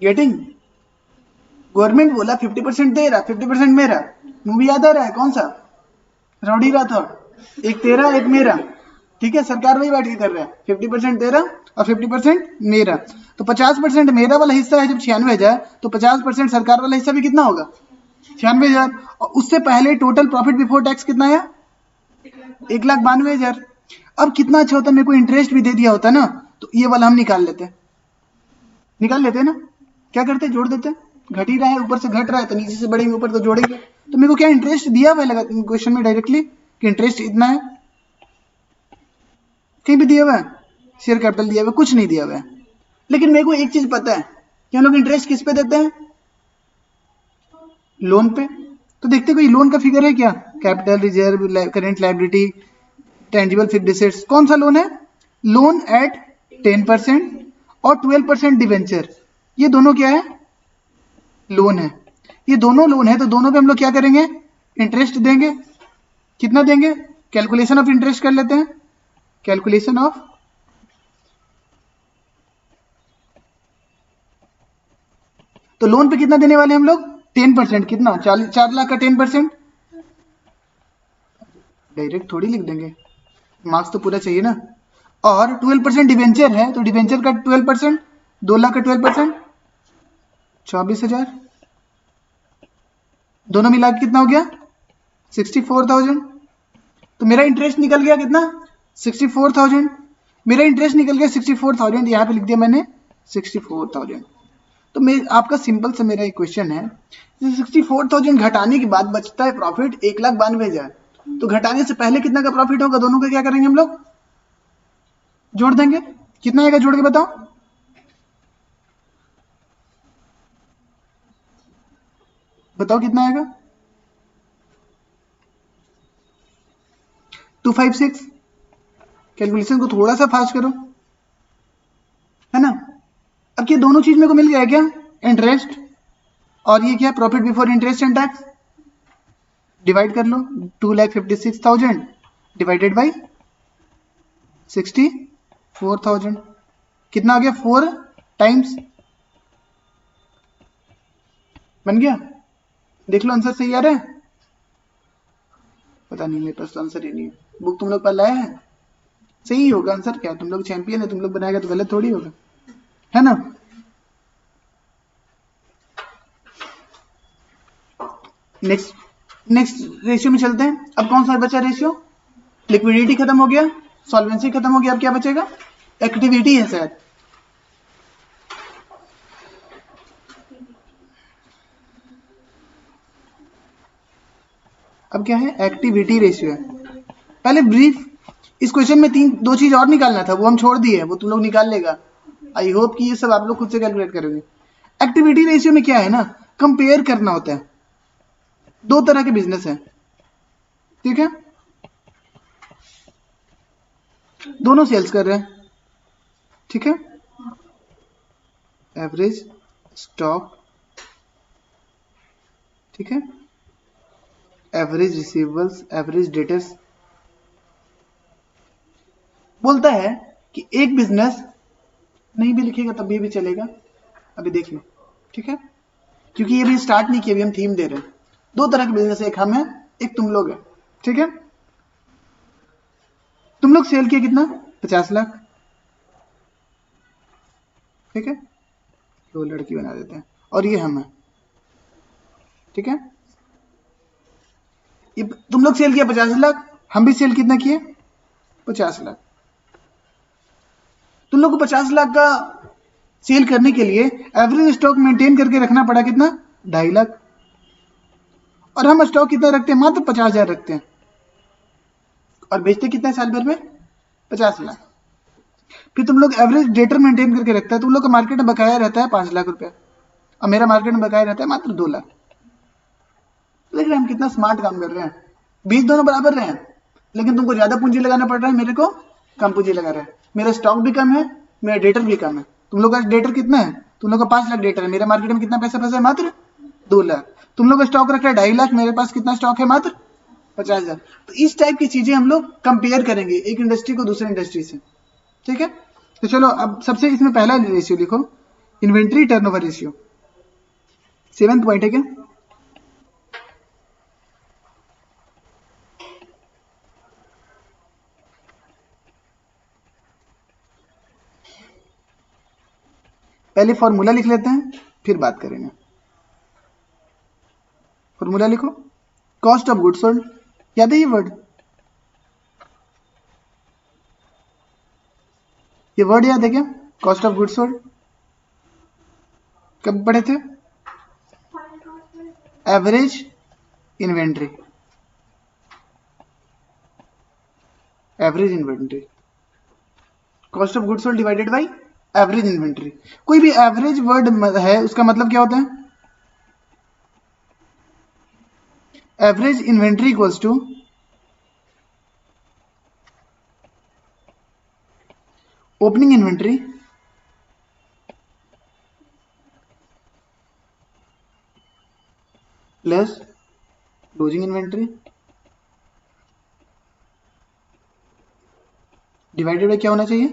गेटिंग। गवर्नमेंट बोला 50% दे रहा, 50% मेरा। मूवी याद आ रहा है, कौन सा, रौडी राठौड़, एक तेरा एक मेरा, ठीक है, सरकार वही बांट के कर रहा है, 50% तेरा और 50% मेरा। तो 50% मेरा वाला हिस्सा है जब 96,000, तो 50% सरकार वाला हिस्सा भी कितना होगा, 96,000। और उससे पहले टोटल प्रॉफिट बिफोर टैक्स कितना आया, 1,92,000। अब कितना अच्छा होता, मेरे को इंटरेस्ट भी दे दिया होता ना, तो ये वाला हम निकाल लेते ना, क्या करते, जोड़ देते, घट ही रहा है, ऊपर से घट रहा है तो नीचे से बढ़ेंगे, ऊपर तो जोड़ेंगे। तो मेरे को क्या इंटरेस्ट दिया हुआ है लगा क्वेश्चन में डायरेक्टली कि इंटरेस्ट इतना है, कहीं भी दिया हुआ है, शेयर कैपिटल दिया हुआ है, कुछ नहीं दिया हुआ है। लेकिन मेरे को एक चीज पता है कि हम लोग इंटरेस्ट किस पे देते हैं, लोन पे। तो देखते कोई लोन का फिगर है क्या, capital, reserve, current liability, tangible fixed assets, कौन सा लोन है, लोन एट 10% और 12% डिवेंचर, ये दोनों क्या है, लोन है। ये दोनों लोन है, तो दोनों पे हम लोग क्या करेंगे, इंटरेस्ट देंगे। कितना देंगे, कैलकुलेशन ऑफ इंटरेस्ट कर लेते हैं, कैलकुलेशन ऑफ, तो लोन पे कितना देने वाले हम लोग, 10%, कितना, 4 लाख का 10%, डायरेक्ट थोड़ी लिख देंगे, मार्क्स तो पूरा चाहिए ना। और 12% डिवेंचर है, तो डिवेंचर का 12%, 2 लाख का 12%, 24,000, दोनों मिला के कितना हो गया, 64,000। तो मेरा इंटरेस्ट निकल गया कितना, 64,000, मेरा इंटरेस्ट निकल गया 64,000, यहाँ पे लिख दिया मैंने 64,000। तो मैं आपका सिंपल सा मेरा एक क्वेश्चन है, 64,000 घटाने के बाद बचता है प्रॉफिट 1,92,000, तो घटाने से पहले कितना का प्रॉफिट होगा, दोनों का क्या करेंगे हम लोग, जोड़ देंगे। कितना आएगा, जोड़ के बताओ, बताओ कितना आएगा, 256। कैलकुलेशन को थोड़ा सा फास्ट करो, है ना। अब ये दोनों चीज मेरे को मिल गया क्या, इंटरेस्ट और ये क्या, profit before interest and tax, divide कर लो, 2,56,000 डिवाइडेड बाई 64,000, कितना आ गया, 4 टाइम्स, बन गया। देख लो आंसर सही आ रहा है, पता नहीं मेरे पास तो आंसर ही नहीं है, बुक तुम लोग पर लाया है, सही होगा आंसर, क्या तुम लोग चैंपियन है, तुम लोग बनाएगा तो गलत थोड़ी होगा, है ना। नेक्स्ट रेशियो में चलते हैं। अब कौन सा बचा रेशियो, लिक्विडिटी खत्म हो गया, सॉल्वेंसी खत्म हो गया, अब क्या बचेगा, एक्टिविटी है शायद, अब क्या है, एक्टिविटी रेशियो है। पहले ब्रीफ, इस क्वेश्चन में दो चीज और निकालना था, वो हम छोड़ दिए, वो तुम लोग निकाल लेगा। आई होप कि ये सब आप लोग खुद से कैलकुलेट करोगे। एक्टिविटी रेशियो में क्या है ना, कंपेयर करना होता है, दो तरह के बिजनेस है, ठीक है, दोनों सेल्स कर रहे हैं, ठीक है, एवरेज स्टॉक, ठीक है, एवरेज रिसीवेबल्स, एवरेज डेटर्स। बोलता है कि एक बिजनेस, नहीं भी लिखेगा तब भी चलेगा, अभी देख लो, ठीक है, क्योंकि ये भी स्टार्ट नहीं किया, अभी हम थीम दे रहे हैं। दो तरह के बिजनेस है, एक हम है, एक तुम लोग है, ठीक है। तुम लोग सेल किया कितना, 50 लाख, ठीक है, दो लड़की बना देते हैं, और ये हम है, ठीक है। ये तुम लोग सेल किया 50 लाख, हम भी सेल कितना किए, 50 लाख। तुम लोग को 50 लाख का सेल करने के लिए एवरेज स्टॉक मेंटेन करके रखना पड़ा कितना, 2.5 लाख, और हम स्टॉक कितना रखते हैं, मात्र 50,000 रखते हैं, और बेचते कितना है साल भर में, 50 लाख। फिर तुम लोग एवरेज डेटर मेंटेन करके रखता है, तुम लोग का मार्केट में बकाया रहता है 5 लाख रुपया और मेरा मार्केट में बकाया रहता है मात्र 2 लाख। देख रहे हैं हम कितना स्मार्ट काम कर रहे हैं। बीच दोनों बराबर रहे हैं, लेकिन तुमको ज्यादा पूंजी लगाना पड़ रहा है, मेरे को कम पूंजी लगा रहा है। मेरा स्टॉक भी कम है, मेरा डेटर भी कम है। तुम लोग का डेटर कितना है? तुम लोग का 5 लाख डेटर है, मेरा मार्केट में कितना पैसा फंसा है? मात्र 2 लाख। तुम लोग का स्टॉक रखा है 2.5 लाख, मेरे पास कितना स्टॉक है? मात्र 50,000। तो इस टाइप की चीजें हम लोग कंपेयर करेंगे एक इंडस्ट्री को दूसरे इंडस्ट्री से। ठीक है, तो चलो अब सबसे इसमें पहला रेशियो लिखो, inventory turnover ratio. 7th point है क्या? पहले फॉर्मूला लिख लेते हैं, फिर बात करेंगे। फॉर्मूला लिखो, कॉस्ट ऑफ गुड्स सोल्ड। याद है ये वर्ड? ये वर्ड याद है क्या? कॉस्ट ऑफ गुड्स सोल्ड कब पढ़े थे? Average inventory. Average inventory, cost of goods sold divided by average inventory. कोई भी एवरेज वर्ड है उसका मतलब क्या होता है? Average inventory equals to opening inventory plus closing inventory divided by क्या होना चाहिए?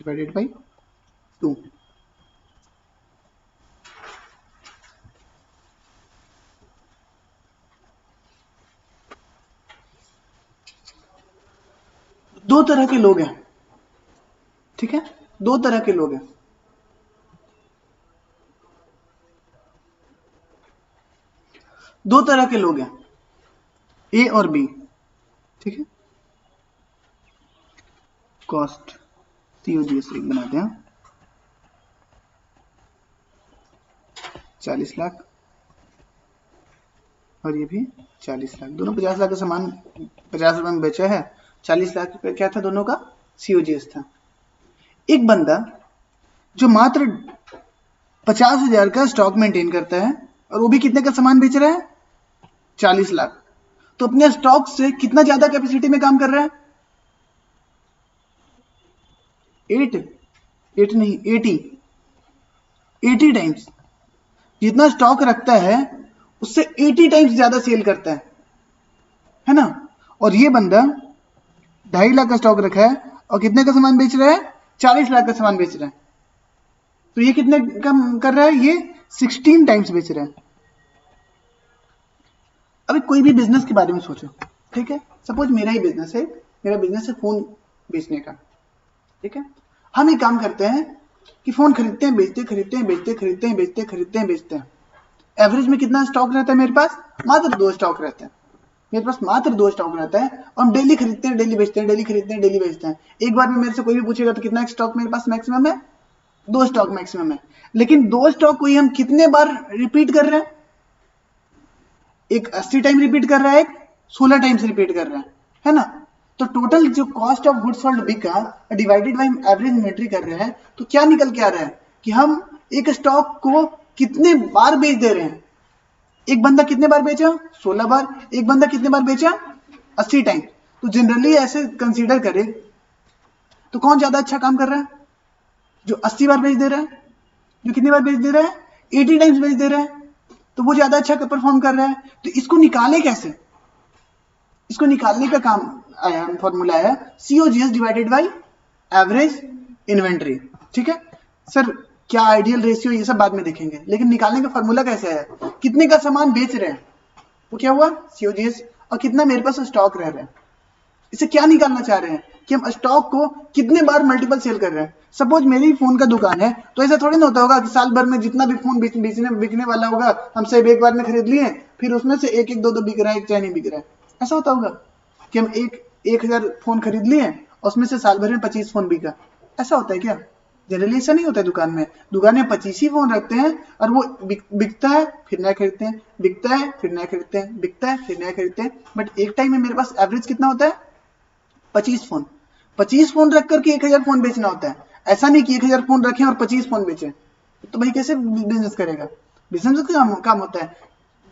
Divided by 2। दो तरह के लोग हैं, ठीक है? दो तरह के लोग हैं। दो तरह के लोग हैं, ए और बी, ठीक है? कॉस्ट सीओजीएस एक बनाते हैं, 40 लाख और ये भी 40 लाख। दोनों 50 लाख का सामान 50 रुपए में बेचा है। 40 लाख रुपए क्या था दोनों का? सीओजीएस था। एक बंदा जो मात्र 50,000 का स्टॉक मेंटेन करता है और वो भी कितने का सामान बेच रहा है? 40 लाख। तो अपने स्टॉक से कितना ज्यादा कैपेसिटी में काम कर रहा है? 8 नहीं 80 टाइम्स। जितना स्टॉक रखता है उससे 80 टाइम्स ज्यादा सेल करता है ना? और ये बंदा 2.5 लाख का स्टॉक रखा है और कितने का सामान बेच रहा है? 40 लाख का सामान बेच रहा है। तो ये कितने कम कर रहा है? ये 16 टाइम्स बेच रहा है। अभी कोई भी बिजनेस के बारे में सोचो, ठीक है? सपोज मेरा ही बिजनेस है, मेरा बिजनेस है फोन बेचने का, ठीक है? हम एक काम करते हैं कि फोन खरीदते हैं, बेचते, खरीदते हैं, बेचते, खरीदते हैं, बेचते, खरीदते हैं, बेचते हैं। एवरेज में कितना स्टॉक रहता है मेरे पास? मात्र 2 स्टॉक रहते हैं। मेरे पास मात्र 2 स्टॉक रहता है और हम डेली खरीदते हैं, डेली बेचते हैं, डेली खरीदते हैं, डेली बेचते हैं। एक बार में मेरे से कोई भी पूछेगा तो कितना स्टॉक मेरे पास मैक्सिमम है? 2 स्टॉक मैक्सिमम है। लेकिन 2 स्टॉक को ही हम कितने बार रिपीट कर रहे हैं? एक 80 टाइम रिपीट कर रहा है, एक 16 टाइम्स रिपीट कर रहा है ना? तो टोटल जो कॉस्ट ऑफ गुड्स सोल्ड बिका डिवाइडेड बाय एवरेज इन्वेंट्री कर रहे हैं, तो क्या निकल के आ रहा है कि हम एक स्टॉक को कितने बार बेच दे रहे हैं? एक बंदा कितने बार बेचा? 16 बार। एक बंदा कितने बार बेचा? 80 टाइम। तो जनरली ऐसे कंसीडर करें तो कौन ज्यादा अच्छा काम कर रहा है? जो 80 बार बेच दे रहा है। जो कितनी बार बेच दे रहा है? 80 टाइम्स बेच दे रहा है, तो वो ज्यादा अच्छा परफॉर्म कर रहा है। तो इसको निकाले कैसे? इसको निकालने का काम आया, फॉर्मूला है COGS divided by average inventory, ठीक है? सर क्या आइडियल रेशियो, ये सब बाद में देखेंगे, लेकिन निकालने का फॉर्मूला कैसे आया? कितने का सामान बेच रहे हैं, वो क्या हुआ? सीओजीएस। और कितना मेरे पास स्टॉक रह रहा है। इसे क्या निकालना चाह रहे हैं कि हम स्टॉक को कितने बार मल्टीपल सेल कर रहे हैं। सपोज मेरी फोन का दुकान है, तो ऐसा थोड़ी ना होता होगा कि साल भर में जितना भी फोन बिकने वाला होगा हम सब एक बार में खरीद लिए, फिर उसमें से एक एक दो दो बिक रहा है, एक चाहे नहीं बिक रहा है। ऐसा होता होगा कि हम 1000 फोन खरीद लिए और उसमें से साल भर में 25 फोन बिका? ऐसा होता है क्या? जनरली ऐसा नहीं होता है। दुकान में 25 ही फोन रखते हैं और वो बिकता है फिर नया खरीदते हैं, बिकता है फिर नया खरीदते हैं, बिकता है फिर नया खरीदते हैं। बट एक टाइम में मेरे पास एवरेज कितना होता है? 25 फोन, 25 फोन रख करके 1000 फोन बेचना होता है। ऐसा नहीं कि 1000 फोन रखें और 25 फोन बेचें, तो भाई कैसे बिजनेस करेगा? बिजनेस का काम होता है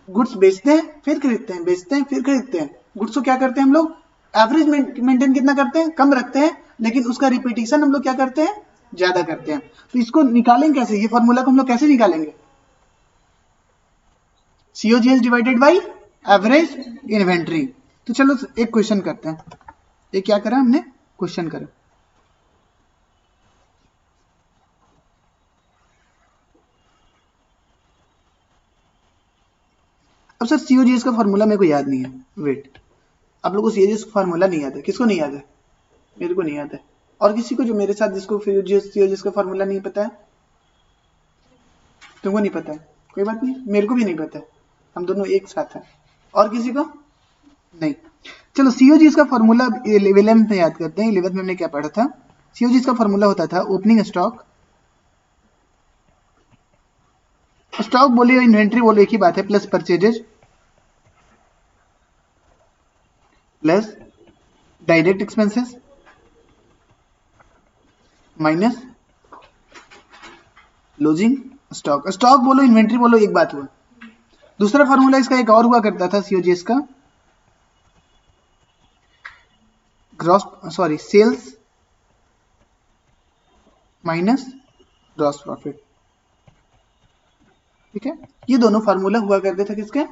गुड्स बेचते हैं फिर खरीदते हैं, बेचते हैं फिर खरीदते हैं। गुड्स को क्या करते हैं हम लोग, एवरेज मेंटेन कितना करते हैं, कम रखते हैं, लेकिन उसका रिपीटिशन हम लोग क्या करते हैं, ज्यादा करते हैं। तो इसको निकालेंगे कैसे, ये फॉर्मूला को हम लोग कैसे निकालेंगे? COGS divided by average inventory. तो चलो एक क्वेश्चन करते हैं। ये क्या करा हमने, क्वेश्चन करा। अब सर COGS का फॉर्मूला मेरे को याद नहीं है, वेट, आप लोगों को COGS का फॉर्मूला नहीं याद है? किसको नहीं याद है? मेरे को नहीं याद है। और किसी को जो मेरे साथ जिसको COGS का फॉर्मूला नहीं पता है? तुमको नहीं पता है, कोई बात नहीं, मेरे को भी नहीं पता है, हम दोनों एक साथ हैं। और किसी को नहीं? चलो COGS का फॉर्मूला 11th में याद करते हैं। 11th में हमने क्या पढ़ा था? COGS का फॉर्मूला होता था ओपनिंग स्टॉक, स्टॉक बोले या इन्वेंट्री बोले एक ही बात है, plus purchases plus direct expenses minus closing stock. Stock बोलो इन्वेंट्री बोलो एक बात हुआ। दूसरा फॉर्मूला इसका एक और हुआ करता था COGS का, सेल्स माइनस ग्रॉस प्रॉफिट। ठीक है, ये दोनों फार्मूला हुआ करते थे किसके,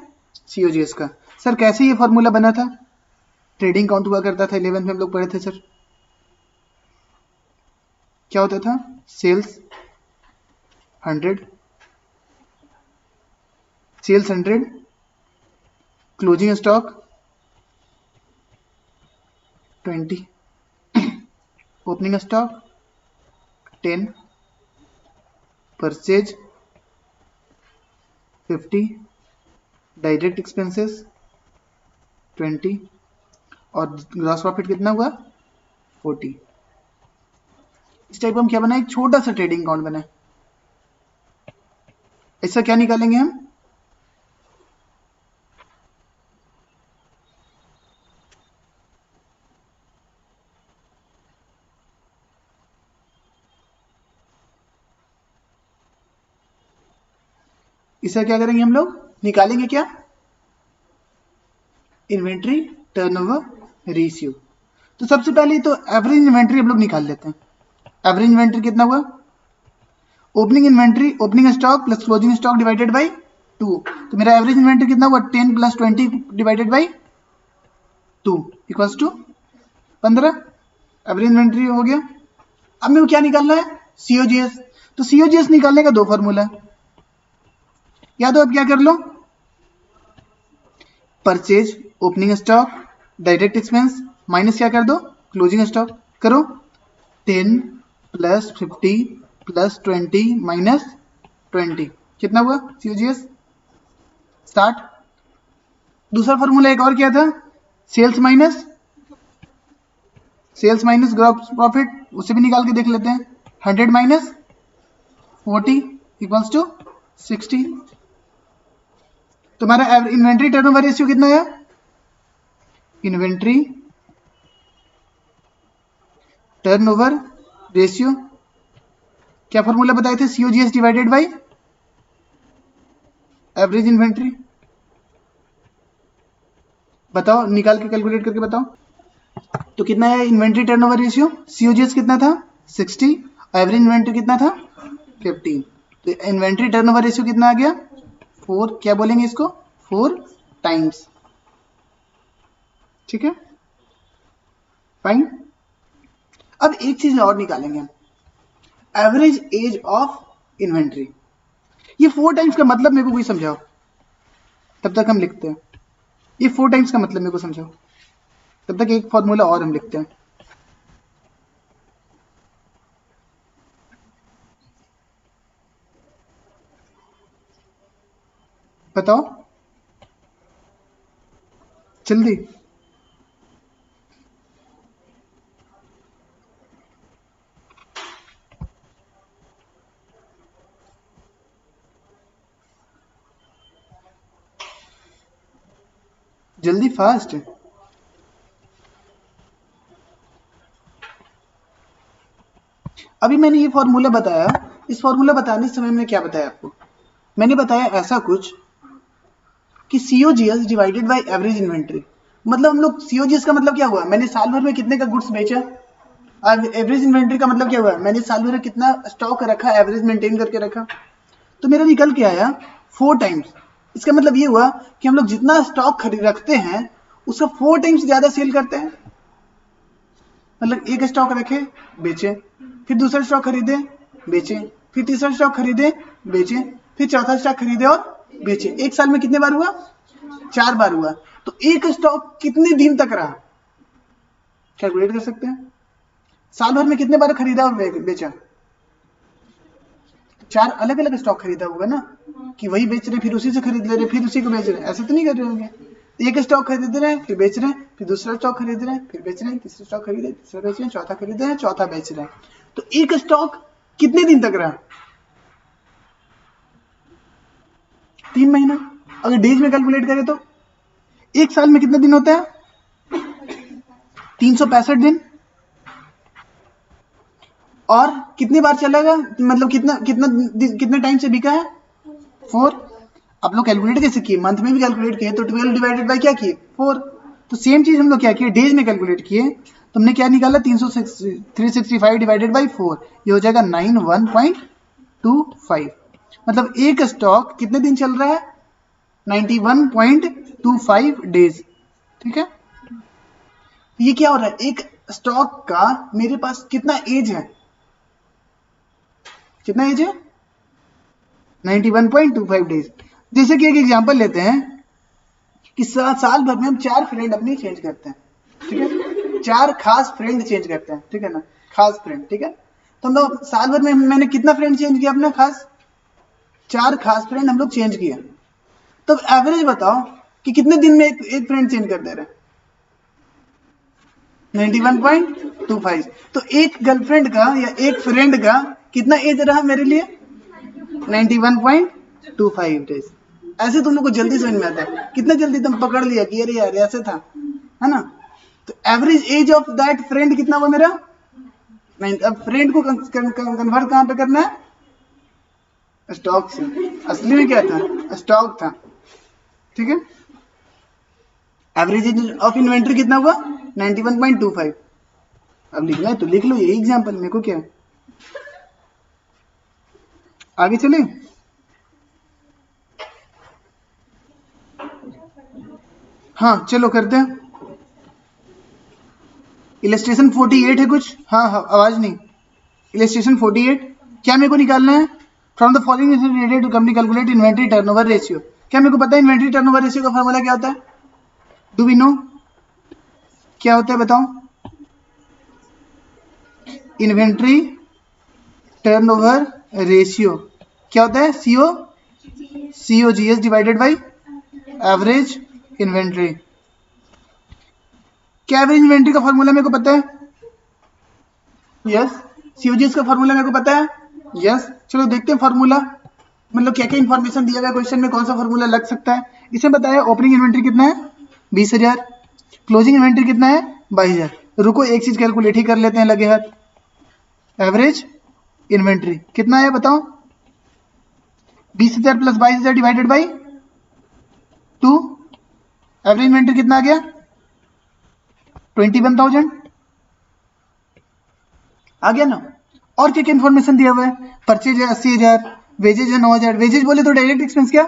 COGS का। सर कैसे ये फार्मूला बना था? ट्रेडिंग काउंट हुआ करता था, 11th में हम लोग पढ़े थे सर। क्या होता था? Sales 100, sales 100, closing stock 20, opening stock 10, purchase 50, direct expenses 20 और ग्रॉस प्रॉफिट कितना हुआ 40। इस टाइप का हम क्या बना, एक छोटा सा ट्रेडिंग अकाउंट बना। इससे क्या निकालेंगे हम? इससे क्या करेंगे हम लोग, निकालेंगे क्या, इन्वेंट्री टर्नओवर रेशियो। तो सबसे पहले तो एवरेज इन्वेंट्री हम लोग निकाल लेते हैं। एवरेज इन्वेंट्री कितना हुआ, opening inventory, opening stock plus closing stock divided by 2। तो मेरा एवरेज इन्वेंट्री कितना हुआ, 10 plus 20 divided by 2 equals to 15। Average inventory हो गया। अब मेरे को क्या निकालना है, COGS। तो COGS निकालने का दो फॉर्मूला, या तो अब क्या कर लो, purchase opening stock direct expense minus क्या कर दो, क्लोजिंग स्टॉक करो, 10 प्लस 50 प्लस 20 माइनस 20 कितना हुआ COGS 60। दूसरा फॉर्मूला एक और क्या था, सेल्स माइनस ग्रॉस प्रॉफिट, उसे भी निकाल के देख लेते हैं। 100 माइनस 40 इक्वल्स टू 60। तुम्हारा इन्वेंट्री टर्नओवर रेशियो कितना है, इन्वेंट्री टर्नओवर रेशियो, क्या फॉर्मूला बताए थे, COGS divided by average inventory. बताओ, निकाल के कैलकुलेट करके बताओ। तो कितना है इन्वेंट्री टर्नओवर रेशियो, COGS कितना था 60, एवरेज इन्वेंट्री कितना था 15। तो इन्वेंट्री टर्नओवर रेशियो कितना आ गया 4, क्या बोलेंगे इसको 4 टाइम्स। ठीक है, फाइन। अब एक चीज और निकालेंगे हम, एवरेज एज ऑफ इन्वेंट्री। ये 4 टाइम्स का मतलब मेरे को कोई समझाओ, तब तक हम लिखते हैं। ये 4 टाइम्स का मतलब मेरे को समझाओ, तब तक एक फॉर्मूला और हम लिखते हैं। बताओ जल्दी। जल्दी फास्ट। अभी मैंने ये फॉर्मूला बताया, इस फॉर्मूला बताने समय मैंने क्या बताया आपको, मैंने बताया ऐसा कुछ कि COGS divided by average inventory. मतलब हम लोग COGS का मतलब क्या हुआ, मैंने साल भर में कितने का गुड्स बेचा, और एवरेज इन्वेंट्री का मतलब क्या हुआ, मैंने साल भर में कितना स्टॉक रखा, एवरेज मेंटेन करके रखा। तो मेरा निकल के आया 4 टाइम्स। इसका मतलब ये हुआ कि हम लोग जितना स्टॉक खरीद रखते हैं उसका 4 टाइम्स ज्यादा सेल करते हैं। मतलब एक स्टॉक रखे बेचे, फिर दूसरा स्टॉक खरीदे बेचे, फिर तीसरा स्टॉक खरीदे बेचे, फिर चौथा स्टॉक खरीदे और बेचे। एक साल में कितने बार हुआ, 4 बार हुआ। तो एक स्टॉक कितने दिन तक रहा, कैलकुलेट कर सकते हैं। साल भर में कितने बार खरीदा और बेचा, 4 अलग अलग स्टॉक खरीदा होगा ना, कि वही बेच रहे फिर उसी से खरीद ले रहे फिर उसी को बेच रहे, ऐसे तो नहीं कर रहे होंगे। एक स्टॉक खरीद रहे हैं फिर बेच रहे हैं, फिर दूसरा स्टॉक खरीद रहे हैं फिर बेच रहे हैं, तीसरा स्टॉक खरीदे तीसरा बेच रहे हैं, चौथा खरीदे हैं चौथा बेच रहे हैं। तो एक स्टॉक कितने दिन तक रहा, 3 महीना। अगर डेज में कैलकुलेट करें तो एक साल में कितने दिन होते हैं, 365 दिन। और कितनी बार चलेगा, मतलब कितने टाइम से बिका है, 4। आप लोग कैलकुलेट कैसे किए, मंथ में भी कैलकुलेट किए तो 12 डिवाइडेड बाय क्या किए, 4। तो सेम चीज हम लोग क्या किए, डेज में कैलकुलेट किए तो हमने क्या निकाला, 365 डिवाइडेड बाय 4, ये हो जाएगा 91.25। मतलब एक स्टॉक कितने दिन चल रहा है, 91.25 डेज। ठीक है, ये क्या हो रहा है, एक स्टॉक का मेरे पास कितना एज है, कितना एज है, 91.25 डेज। जैसे कि एक एग्जांपल लेते हैं कि साल भर में हम 4 फ्रेंड अपनी चेंज करते हैं, ठीक है, 4 खास फ्रेंड चेंज करते हैं, ठीक है ना, खास फ्रेंड, ठीक है। तो हम लोग साल भर में मैंने कितना फ्रेंड चेंज किया अपना खास, 4 खास फ्रेंड हम लोग चेंज किए। तो एवरेज बताओ कि कितने दिन में एक फ्रेंड चेंज कर दे रहे, 91.25। तो एक गर्लफ्रेंड का या एक फ्रेंड का कितना एज रहा मेरे लिए, 91.25 डेज। ऐसे तुम लोग को जल्दी समझ में आता है, कितना जल्दी तुम पकड़ लिया कि अरे यार ऐसे था, है ना। तो average age of that friend कितना हुआ मेरा, अब फ्रेंड को कन्वर्ट कहां पे करना है, स्टॉक से। असली में क्या था, स्टॉक था, ठीक है। एवरेज एज ऑफ इन्वेंट्री कितना हुआ, 91.25। अब लिखना है तो लिख लो, यही एग्जांपल, मेरे को क्या है। आगे चले, हाँ चलो करते हैं। इलस्ट्रेशन 48 है कुछ, हाँ आवाज नहीं। इलस्ट्रेशन 48 क्या मेरे को निकालना है, from the following related to company calculate inventory turnover ratio. क्या मेरे को पता है इन्वेंट्री टर्नओवर रेशियो का फॉर्मूला क्या होता है, डू वी नो, क्या होता है बताओ, इन्वेंट्री टर्नओवर रेशियो क्या होता है, COGS divided by average inventory. क्या एवरेज इन्वेंट्री का फॉर्मूला मेरे को पता है, यस। COGS का फॉर्मूला मेरे को पता है, यस। चलो देखते हैं फॉर्मूला, मतलब क्या क्या इंफॉर्मेशन दिया गया क्वेश्चन में, कौन सा फॉर्मूला लग सकता है। इसे बताया ओपनिंग इन्वेंट्री कितना है, 20,000, क्लोजिंग इन्वेंट्री कितना है, 22,000। रुको एक चीज कैलकुलेट ही कर लेते हैं लगे हाथ। एवरेज इन्वेंट्री कितना है बताओ, 20,000 plus 22,000 divided by 2। Average inventory कितना आ गया, 21,000 आ गया ना। और क्या क्या इन्फॉर्मेशन दिया हुआ है, परचेज है 80,000, वेजेज है 9,000। वेजेज बोले तो डायरेक्ट एक्सपेंस क्या,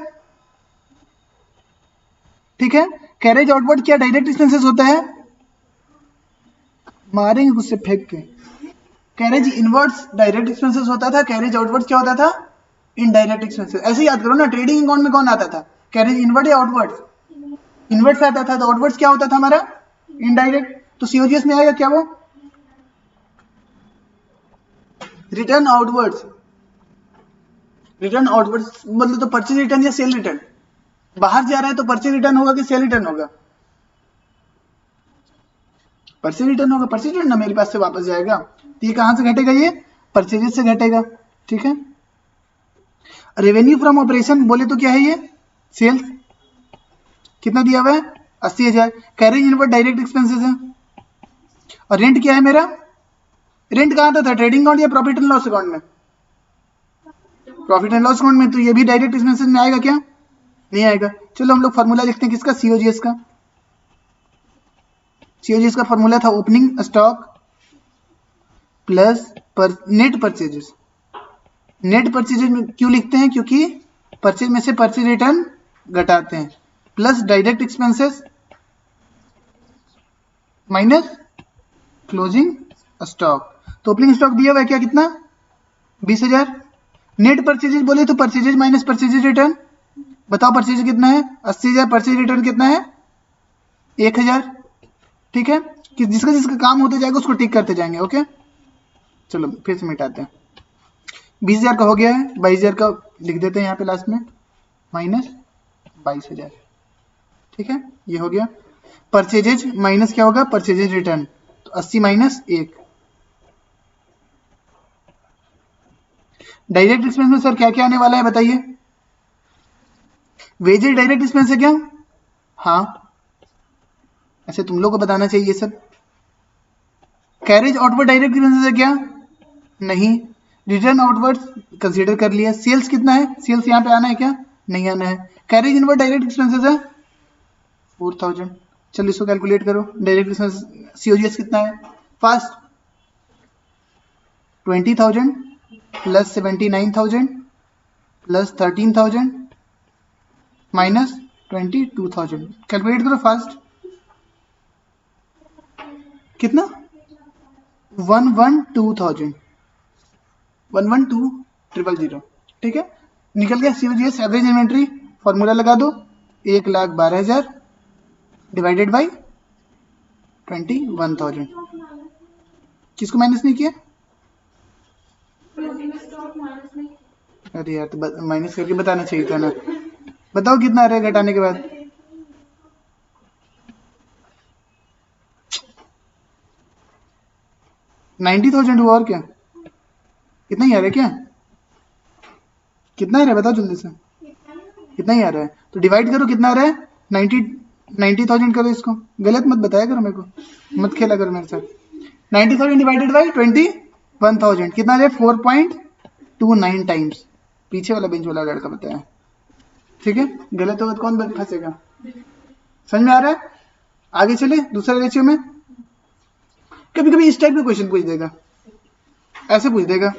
ठीक है। कैरेज आउटवर्ड क्या डायरेक्ट एक्सपेंसेस होता है, मारेंगे उससे फेंक के। कैरेज इनवर्ड्स डायरेक्ट एक्सपेंसेस होता था, कैरेज आउटवर्ड क्या होता था, इनडायरेक्ट एक्सपेंसेस। ऐसे याद करो ना, ट्रेडिंग अकाउंट में कौन आता था, कैरेज इनवर्ड या आउटवर्ड, इनवर्ड से आता था। तो आउटवर्ड क्या होता था हमारा, इनडायरेक्ट। तो COGS में आएगा क्या, वो रिटर्न आउटवर्ड्स। रिटर्न आउटवर्ड्स मतलब तो परचेज रिटर्न या सेल रिटर्न, बाहर जा रहा है तो परचेज रिटर्न होगा कि सेल रिटर्न होगा, परचेज रिटर्न होगा। परचेज रिटर्न ना मेरे पास से वापस जाएगा, तो ये कहां से घटेगा, ये परचेजेस से घटेगा, ठीक है। रेवेन्यू फ्रॉम ऑपरेशन बोले तो क्या है, ये सेल्स। कितना दिया हुआ है, 80,000। कैरेज इनवर्ड डायरेक्ट एक्सपेंसेस है। और रेंट क्या है मेरा, रेंट कहाँ था ट्रेडिंग अकाउंट या प्रॉफिट एंड लॉस अकाउंट में? प्रॉफिट एंड लॉस अकाउंट में, तो ये भी डायरेक्ट एक्सपेंसेस में आएगा क्या? नहीं आएगा। चलो हम लोग फॉर्मूला लिखते हैं किसका, सीओजीएस का। सीओजीएस का फॉर्मूला था opening stock plus net purchases. Net purchases में क्यों लिखते हैं? क्योंकि परचेज में से परचेज रिटर्न घटाते हैं, plus direct expenses minus closing stock. तो ओपनिंग स्टॉक दिया हुआ है क्या, कितना? 20,000। नेट परचेजेज बोले तो परचेजेज माइनस परचेजेज रिटर्न। बताओ परचेज कितना है? 80,000। परचेज रिटर्न कितना है? 1,000। ठीक है, कि जिसका जिसका काम होते जाएगा उसको टिक करते जाएंगे। ओके, चलो फिर से मिटाते हैं। 20,000 का हो गया है, 22,000 का लिख देते हैं यहाँ पे लास्ट में, माइनस 22,000। ठीक है, ये हो गया। परचेजेज माइनस क्या होगा? Purchases return. तो 80 माइनस 1। डायरेक्ट एक्सपेंस में सर क्या क्या आने वाला है बताइए? वेजेज डायरेक्ट एक्सपेंस है क्या? हाँ, ऐसे तुम लोग को बताना चाहिए सब। कैरेज आउटवर्ड डायरेक्ट एक्सपेंसेस है क्या? नहीं। रिटर्न आउटवर्ड कंसीडर कर लिया। सेल्स कितना है? सेल्स यहाँ पे आना है क्या? नहीं आना है। कैरेज इनवर्ड डायरेक्ट एक्सपेंसेस है 4,000। चलो इसको कैलकुलेट करो। डायरेक्ट एक्सपेंस सीओजीएस कितना है? Fast 20,000 plus 79,000 plus 13,000 minus 22,000। Calculate करो फास्ट। कितना? 112,000, 112,000। ठीक है, निकल गया सीओजीएस। एवरेज इन्वेंट्री फॉर्मूला लगा दो, 1,12,000 डिवाइडेड बाई 21,000। किसको माइनस नहीं किया? अरे यार, तो माइनस करके बताना चाहिए था ना। बताओ कितना आ रहा है घटाने के बाद? 90,000 हुआ, और क्या? कितना ही आ रहा है क्या? कितना आ रहा है बताओ जल्दी से। कितना ही आ रहा है तो डिवाइड करो, कितना आ रहा है? 90,000 करो इसको। गलत मत बताया करो मेरे को, मत खेला करो मेरे साथ। 90,000 डिवाइडेड बाई 21,000 कितना आ रहा है? 4.29 टाइम्स। पीछे वाला बेंच वाला लड़का बताया। ठीक है, गलत होगा तो कौन फंसेगा? समझ में आ रहा है? आगे चले दूसरे रेशियो में। कभी कभी इस टाइप का क्वेश्चन पूछ देगा, ऐसे पूछ देगा।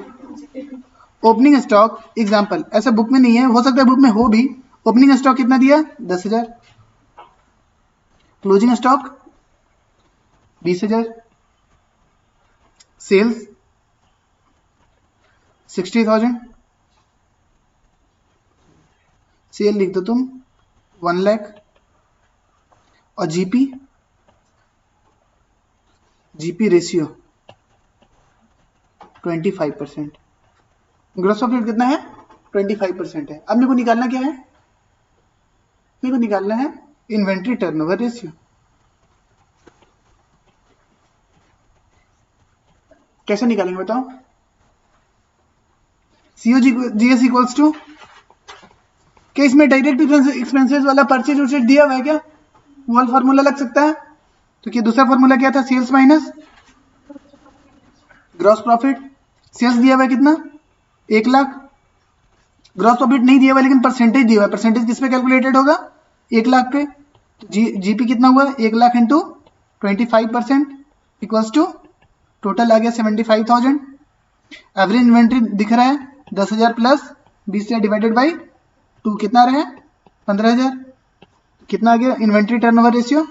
ओपनिंग स्टॉक एग्जांपल, ऐसा बुक में नहीं है, हो सकता है बुक में हो भी। ओपनिंग स्टॉक कितना दिया? 10,000। Closing stock 20,000। सेल्स 60,000। सेल लिख दो तुम 1 लाख। और GP, GP ratio 25%। Gross profit कितना है? 25% है। अब मेरे को निकालना क्या है? मेरे को निकालना है इन्वेंट्री टर्नओवर रेशियो। कैसे निकालेंगे बताओ? सीओजीएस इक्वल्स टू, क्या इसमें डायरेक्ट एक्सपेंसेस वाला परचेज वर्चेज दिया हुआ है क्या? वो वाला फॉर्मूला लग सकता है। तो क्या दूसरा फॉर्मूला क्या था? Sales minus gross profit. Sales दिया हुआ है कितना? 1 लाख। ग्रॉस प्रॉफिट नहीं दिया हुआ लेकिन परसेंटेज दिया हुआ है। परसेंटेज किस पे कैलकुलेटेड होगा? 1 लाख पे। जीपी कितना हुआ? 1 lakh into 25% equals to total आ गया 75,000। एवरेज इन्वेंट्री दिख रहा है 10,000 प्लस 20,000 डिवाइडेड बाई 2 कितना रहा है? 15,000। कितना आ गया inventory turnover ratio?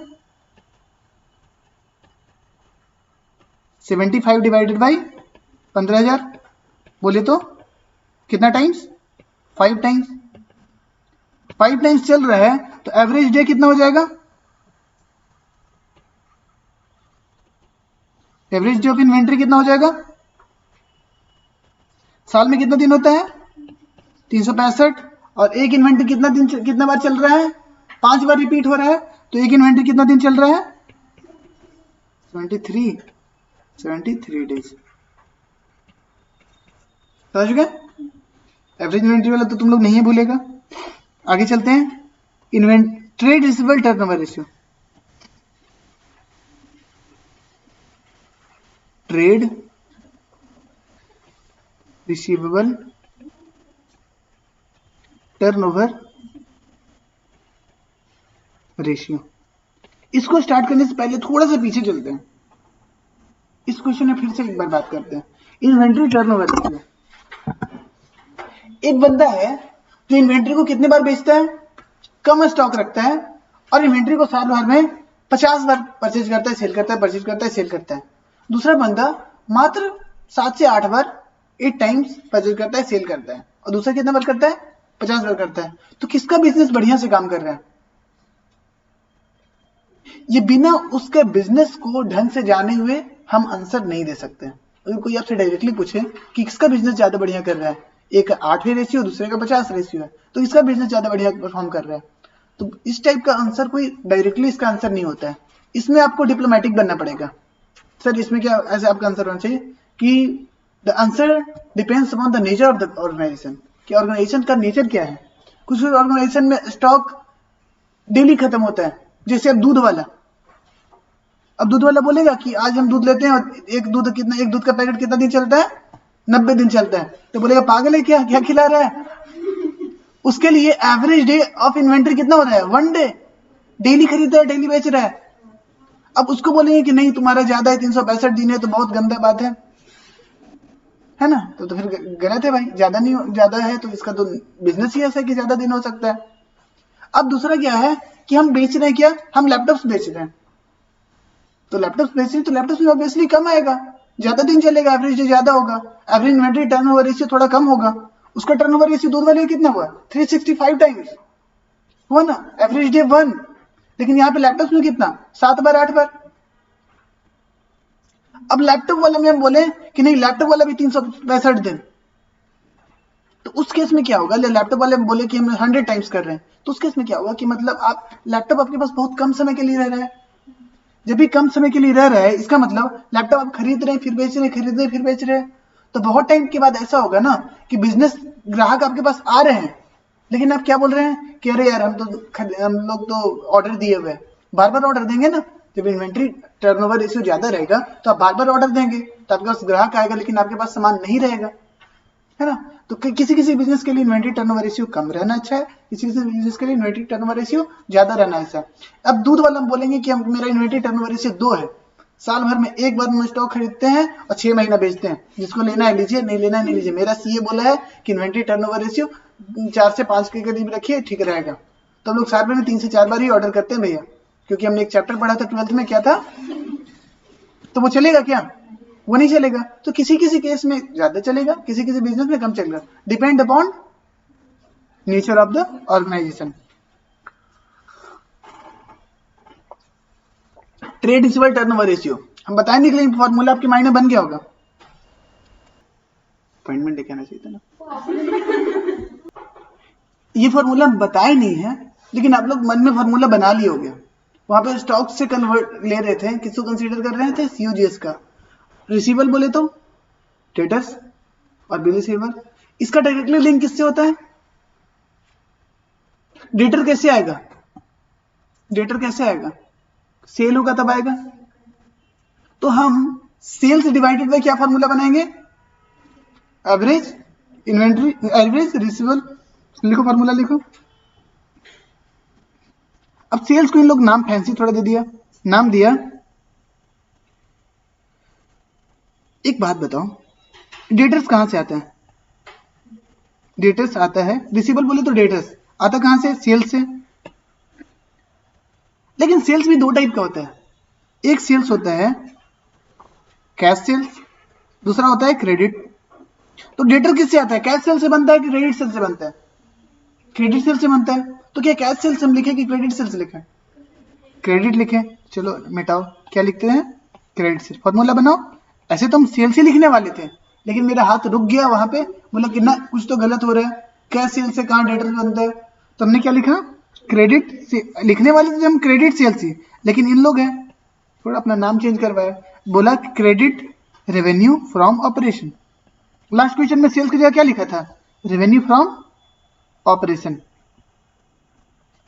75 divided by 15,000 बोले तो कितना टाइम्स? 5 टाइम्स। 5 टाइम्स चल रहा है तो एवरेज डे कितना हो जाएगा? एवरेज डे ऑफ इन्वेंट्री कितना हो जाएगा? साल में कितना दिन होता है? 365। और एक इन्वेंट्री कितना दिन, कितना बार चल रहा है? 5 बार रिपीट हो रहा है। तो एक इन्वेंट्री कितना दिन चल रहा है? 73 डेज। समझ गए? एवरेज इन्वेंट्री वाला तो तुम लोग नहीं भूलेगा। आगे चलते हैं। Trade receivable turnover ratio. Trade receivable turnover ratio. इसको स्टार्ट करने से पहले थोड़ा सा पीछे चलते हैं, इस क्वेश्चन में फिर से एक बार बात करते हैं। इन्वेंट्री टर्नओवर रेशियो, एक बंदा है जो इन्वेंट्री को कितने बार बेचता है, कम स्टॉक रखता है और इन्वेंट्री को साल भर में 50 बार परचेज करता है, सेल करता है, परचेज करता है, सेल करता है। दूसरा बंदा मात्र 7 से 8 बार 8 टाइम्स परचेज करता है, सेल करता है, और दूसरा कितना बार करता है, 50 बार करता है। तो किसका बिजनेस बढ़िया से काम कर रहा है? ये बिना उसके बिजनेस को ढंग से जाने हुए हम आंसर नहीं दे सकते। अगर कोई आपसे डायरेक्टली पूछे कि किसका बिजनेस ज्यादा बढ़िया कर रहा है, एक 8वें रेशियो, दूसरे का 50 रेशियो है, तो इसका बिजनेस ज्यादा बढ़िया परफॉर्म कर रहा है, तो इस टाइप का आंसर कोई डायरेक्टली इसका आंसर नहीं होता है। इसमें आपको डिप्लोमेटिक बनना पड़ेगा। सर इसमें क्या ऐसे आपका आंसर होना चाहिए कि the answer depends upon the nature of the organisation, कि ऑर्गेनाइजेशन का नेचर क्या है। कुछ ऑर्गेनाइजेशन में स्टॉक डेली खत्म होता है, जैसे अब दूध वाला, अब दूध वाला बोलेगा कि आज हम दूध लेते हैं और एक दूध का पैकेट कितना दिन चलता है, 90 दिन चलता है, तो बोलेगा पागल है क्या, क्या खिला रहा है। उसके लिए एवरेज डे ऑफ इन्वेंट्री कितना हो रहा है, 1 डे, डेली खरीद रहा है, डेली बेच रहा है। अब उसको बोलेंगे कि नहीं तुम्हारा ज्यादा है, 365 दिन है, तो बहुत गंदा बात है ना, तो फिर गलत है भाई, ज्यादा है तो इसका तो बिजनेस ही ऐसा है कि ज्यादा दिन हो सकता है। अब दूसरा क्या है कि हम बेच रहे हैं, क्या हम लैपटॉप्स बेच रहे हैं, तो लैपटॉप्स बेच रहे हैं तो लैपटॉप्स में ऑब्वियसली कम आएगा, ज्यादा दिन चलेगा, एवरेज डे ज्यादा होगा, एवरेज इन्वेंट्री टर्नओवर रेशियो थोड़ा कम होगा। उसका टर्नओवर रेशियो दूध वाले कितना हुआ, 365 टाइम्स हुआ ना, एवरेज डे 1, लेकिन यहाँ पे लैपटॉप्स में कितना, 7 बार 8 बार। अब लैपटॉप वाला में हम बोले कि नहीं लैपटॉप वाला भी 365 दिन, तो उस केस में क्या होगा, लैपटॉप वाले बोले कि हम 100 टाइम्स कर रहे हैं, तो उस केस में क्या होगा कि मतलब आप लैपटॉप आपके पास बहुत कम समय के लिए रह रहा है। जब भी कम समय के लिए रह रहा है, इसका मतलब लैपटॉप आप खरीद रहे हैं फिर बेच रहे हैं, खरीद रहे हैं फिर बेच रहे हैं, तो बहुत टाइम के बाद ऐसा होगा ना कि बिजनेस ग्राहक आपके पास आ रहे हैं, लेकिन आप क्या बोल रहे हैं कि अरे यार हम लोग तो ऑर्डर दिए हुए हैं, बार बार ऑर्डर देंगे ना। जब इन्वेंट्री टर्नओवर रेशियो ज्यादा रहेगा तो आप बार बार ऑर्डर देंगे, तो आपके पास ग्राहक आएगा लेकिन आपके पास सामान नहीं रहेगा, है ना। तो किसी किसी बिजनेस के लिए इन्वेंट्री टर्नओवर रेशियो कम रहना अच्छा है, किसी किसी बिजनेस के लिए इन्वेंट्री टर्नओवर रेशियो ज्यादा रहना अच्छा है। अब दूध वाला हम बोलेंगे कि मेरा इन्वेंट्री टर्नओवर रेशियो 2 है, साल भर में एक बार हम स्टॉक खरीदते हैं और 6 महीना बेचते हैं, जिसको लेना है लीजिए, नहीं लेना है नहीं लीजिए। मेरा सीए बोला है कि इन्वेंट्री टर्नओवर रेशियो 4 से 5 के करीब रखिए, ठीक रहेगा। तो हम लोग साल भर में 3 से 4 बार ही ऑर्डर करते हैं भैया, क्योंकि हमने एक चैप्टर पढ़ा था 12th में, क्या था, तो वो चलेगा क्या, वो नहीं चलेगा। तो किसी किसी केस में ज्यादा चलेगा, किसी किसी बिजनेस में कम चलेगा, depend upon nature of the organisation. Trade receivable turnover ratio हम बताएंगे, लेकिन फॉर्मूला आपके माइंड में बन गया होगा, अपॉइंटमेंट लेके आना चाहिए था ना। ये फॉर्मूला हम बताए नहीं है, लेकिन आप लोग मन में फॉर्मूला बना लिए होंगे। वहां पे स्टॉक से कन्वर्ट ले रहे थे, किसको कंसीडर कर रहे थे, सीओजीएस का। रिसीवेबल बोले तो डेटर्स और बिल रिसीवेबल, इसका डायरेक्टली लिंक किससे होता है, डेटर कैसे आएगा, डेटर कैसे आएगा, सेल होगा तब आएगा। तो हम सेल्स डिवाइडेड बाय क्या फॉर्मूला बनाएंगे, एवरेज इन्वेंट्री, एवरेज रिसीवेबल, लिखो फॉर्मूला लिखो। अब सेल्स को इन लोग नाम फैंसी थोड़ा दे दिया, नाम दिया। एक बात बताओ, डेटर्स कहां से आता है, डेटर्स आता है, रिसीवेबल बोले तो डेटर्स आता कहां से, सेल्स से। लेकिन सेल्स भी 2 टाइप का होता है, एक सेल्स होता है कैश सेल्स, दूसरा होता है क्रेडिट। तो डेटर किससे आता है, कैश सेल से बनता है कि क्रेडिट सेल से बनता है, क्रेडिट सेल से बनता है। तो क्या कैश सेल से हम लिखे कि क्रेडिट सेल से लिखे, क्रेडिट लिखे, चलो मिटाओ, क्या लिखते हैं, क्रेडिट सेल, फॉर्मूला बनाओ। ऐसे तो हम सेल से लिखने वाले थे, लेकिन मेरा हाथ रुक गया वहां पे, बोला कि ना कुछ तो गलत हो रहा है, कैश सेल से कहां डेटर बनता है, तो हमने क्या लिखा, क्रेडिट से। लिखने वाले थे हम क्रेडिट सेल से, लेकिन इन लोग हैं थोड़ा अपना नाम चेंज करवाया, बोला credit revenue from operation. Last question में सेल्स की जगह क्या लिखा था, revenue from operation.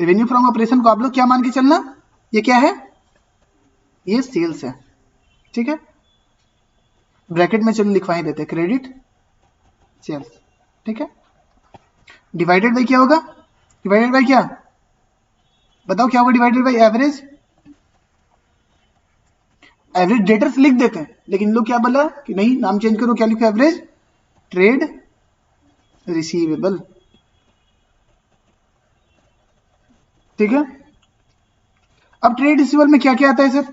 Revenue from operation को आप लोग क्या मान के चलना, ये क्या है, ये सेल्स है, ठीक है। ब्रैकेट में चलो लिखवा ही देते, क्रेडिट सेल्स, ठीक है। डिवाइडेड बाई क्या होगा, डिवाइडेड बाई क्या, बताओ क्या होगा divided by average. Average debtors लिख देते हैं, लेकिन इन लोग क्या बोला कि नहीं, नाम चेंज करो, क्या लिखो, एवरेज ट्रेड रिसीवेबल, ठीक है। अब ट्रेड रिसीवेबल में क्या क्या आता है सर,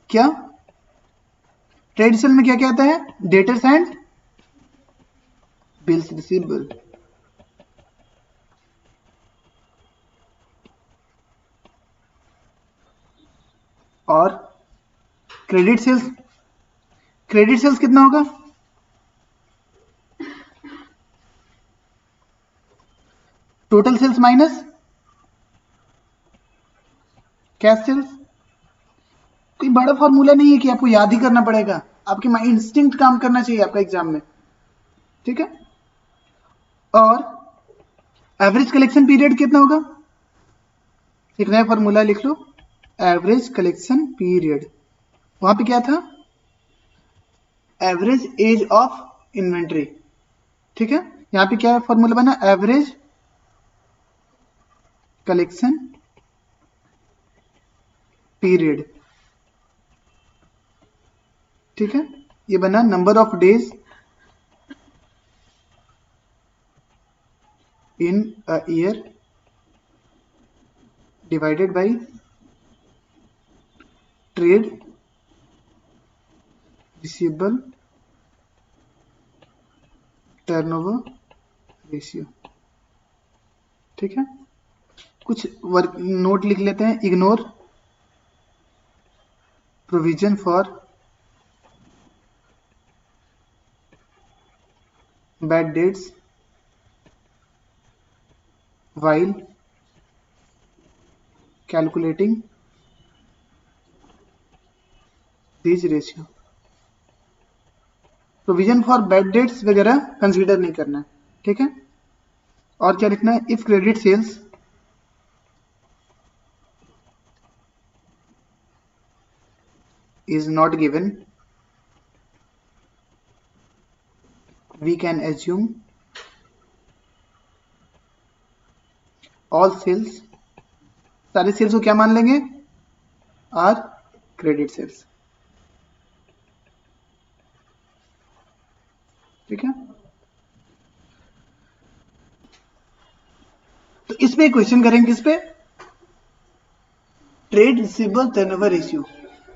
क्या ट्रेड रिसीवेबल में क्या क्या आता है, डेटर्स एंड बिल्स रिसीवेबल, और क्रेडिट सेल्स। क्रेडिट सेल्स कितना होगा, total sales minus cash sales. कोई बड़ा फॉर्मूला नहीं है कि आपको याद ही करना पड़ेगा, आपके माइंड इंस्टिंक्ट काम करना चाहिए आपका एग्जाम में, ठीक है। और एवरेज कलेक्शन पीरियड कितना होगा, एक नया फॉर्मूला लिख लो, एवरेज कलेक्शन पीरियड, वहां पे क्या था, एवरेज एज ऑफ इन्वेंट्री, ठीक है। यहां पे क्या फॉर्मूला बना, एवरेज कलेक्शन पीरियड, ठीक है। ये बना number of days in a year divided by trade receivable turnover ratio, ठीक है। कुछ वर्क नोट लिख लेते हैं, ignore provision for bad debts while calculating these ratio। Provision for bad debts वगैरह कंसीडर नहीं करना है, ठीक है। और क्या लिखना है, if credit sales is not given we can assume all sales, सारे सेल्स को क्या मान लेंगे, आर क्रेडिट सेल्स, ठीक है। तो इस पे क्वेश्चन करेंगे, इस पे ट्रेड रिसीवेबल टर्नओवर रेशियो,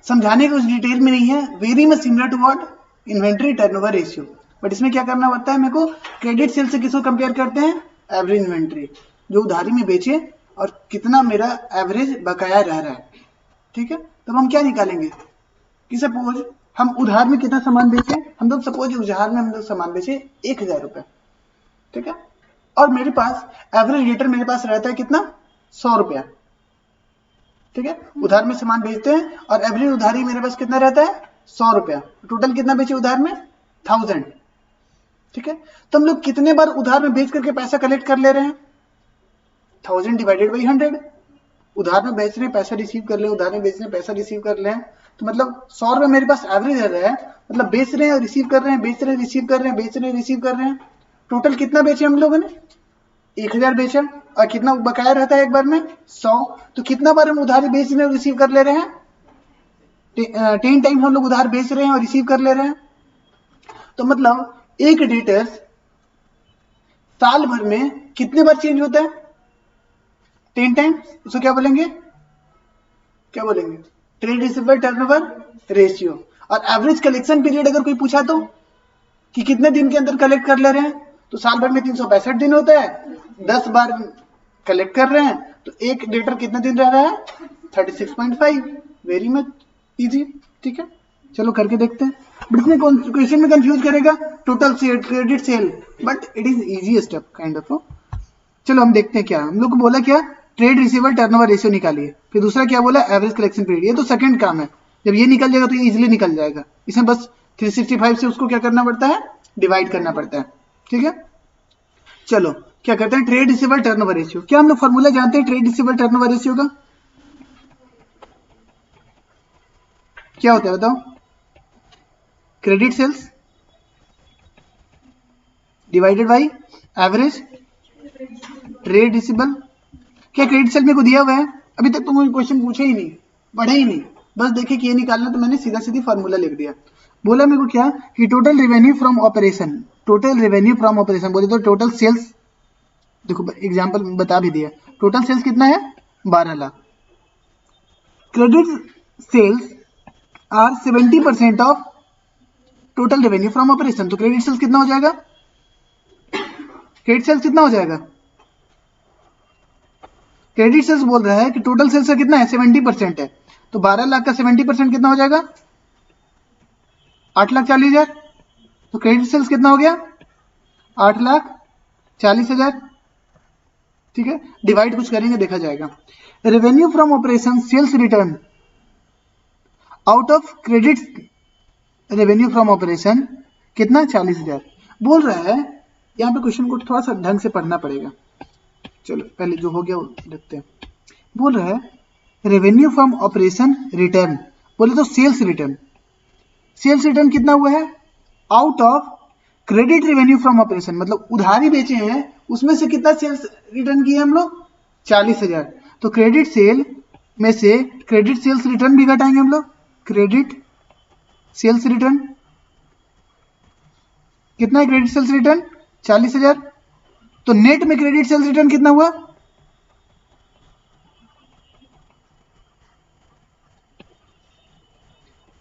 समझाने का कुछ डिटेल में नहीं है, very much similar to what, inventory turnover ratio, but इसमें क्या करना पड़ता है मेरे को, क्रेडिट सेल से किसको कंपेयर करते हैं, एवरेज इन्वेंट्री, जो उधारी में बेचे और कितना मेरा एवरेज बकाया रह रहा है, ठीक है। तब हम क्या निकालेंगे कि सपोज हम उधार में कितना सामान बेचे, हम लोग सपोज उधार में हम लोग सामान बेचे 1000 रुपए, ठीक है, और मेरे पास एवरेज डेटर मेरे पास रहता है कितना, 100 रुपया, ठीक है। उधार में सामान बेचते हैं और एवरेज उधारी मेरे पास कितना रहता है, 100 रुपया, टोटल कितना बेचे उधार में, 1000, ठीक है। तो हम लोग कितने बार उधार में बेच करके पैसा कलेक्ट कर ले रहे हैं, 1000 डिवाइडेड बाई 100, उधार में बेच रहे हैं पैसा रिसीव कर ले, उधार में बेच रहे हैं पैसा रिसीव कर ले, तो मतलब 100 रुपये मेरे पास एवरेज रह रहा है, मतलब बेच रहे हैं और रिसीव कर रहे हैं, बेच रहे हैं रिसीव कर रहे हैं, बेच रहे हैं रिसीव कर रहे हैं, टोटल कितना बेचे हम लोगों ने, 1000 बेचा, और कितना बकाया रहता है एक बार में, 100, तो कितना बार हम उधारी बेच रहे हैं और रिसीव कर ले रहे हैं, 10 टाइम हम लोग उधार बेच रहे हैं और रिसीव कर ले रहे हैं। तो मतलब एक डेटर्स साल भर में कितने बार चेंज होता है, 10 टाइम, उसको क्या बोलेंगे, क्या बोलेंगे, ट्रेड रिसीवेबल टर्नओवर रेशियो। और एवरेज कलेक्शन पीरियड अगर कोई पूछा तो कि कितने दिन के अंदर कलेक्ट कर ले रहे हैं, तो साल भर में 365 दिन होता है, 10 बार कलेक्ट कर रहे हैं, तो एक डेटर कितने दिन रह रहा है, 36.5, वेरी मच इजी, ठीक है। चलो करके देखते हैं, बट इसमें क्वेश्चन में कंफ्यूज करेगा, total sale, credit sale, but it is easy step kind of. चलो हम देखते हैं क्या हम लोग को बोला, क्या ट्रेड रिसीवेबल टर्नओवर रेशियो निकालिए, फिर दूसरा क्या बोला, एवरेज कलेक्शन पीरियड, ये तो सेकंड काम है, जब ये निकल जाएगा तो ये इजीली निकल जाएगा, इसमें बस 365 से उसको क्या करना पड़ता है, डिवाइड करना पड़ता है, ठीक है। चलो क्या करते हैं, ट्रेड रिसीवेबल टर्नओवर रेशियो, क्या हम लोग फॉर्मूला जानते हैं ट्रेड रिसीवेबल टर्नओवर रेशियो का, क्या होता है बताओ, credit sales divided by average trade receivable. क्या क्रेडिट सेल मेरे को दिया हुआ है? अभी तक तो मुझे क्वेश्चन पूछे ही नहीं, पढ़े ही नहीं, बस देखे कि ये निकालना, तो मैंने सीधा सीधी फार्मूला लिख दिया। बोला मेरे को क्या कि total revenue from operation, total revenue from operation बोले तो टोटल सेल्स, देखो एग्जांपल बता भी दिया, टोटल सेल्स कितना है 12 lakh. Credit sales are 70% of total revenue from operation, तो क्रेडिट सेल्स कितना हो जाएगा? क्रेडिट सेल्स कितना हो जाएगा? क्रेडिट सेल्स बोल रहा है कि टोटल सेल्स का कितना है 70% है, तो 12 लाख का 70% कितना हो जाएगा 8,40,000। तो क्रेडिट सेल्स कितना हो गया 8,40,000। ठीक है, डिवाइड कुछ करेंगे देखा जाएगा। Revenue from operation sales return out of credit revenue from operation कितना 40,000 बोल रहा है। यहाँ पे क्वेश्चन को थोड़ा सा ढंग से पढ़ना पड़ेगा, चलो पहले जो हो गया वो देखते हैं। बोल रहा है रेवेन्यू फ्रॉम ऑपरेशन रिटर्न, बोले तो सेल्स रिटर्न, सेल्स रिटर्न कितना हुआ है out of credit revenue from operation, मतलब उधारी बेचे हैं उसमें से कितना सेल्स रिटर्न किए हम लोग 40,000। तो क्रेडिट सेल में से क्रेडिट सेल्स रिटर्न भी घटाएंगे हम लोग, क्रेडिट सेल्स रिटर्न कितना है क्रेडिट सेल्स रिटर्न 40,000। तो नेट में क्रेडिट सेल्स रिटर्न कितना हुआ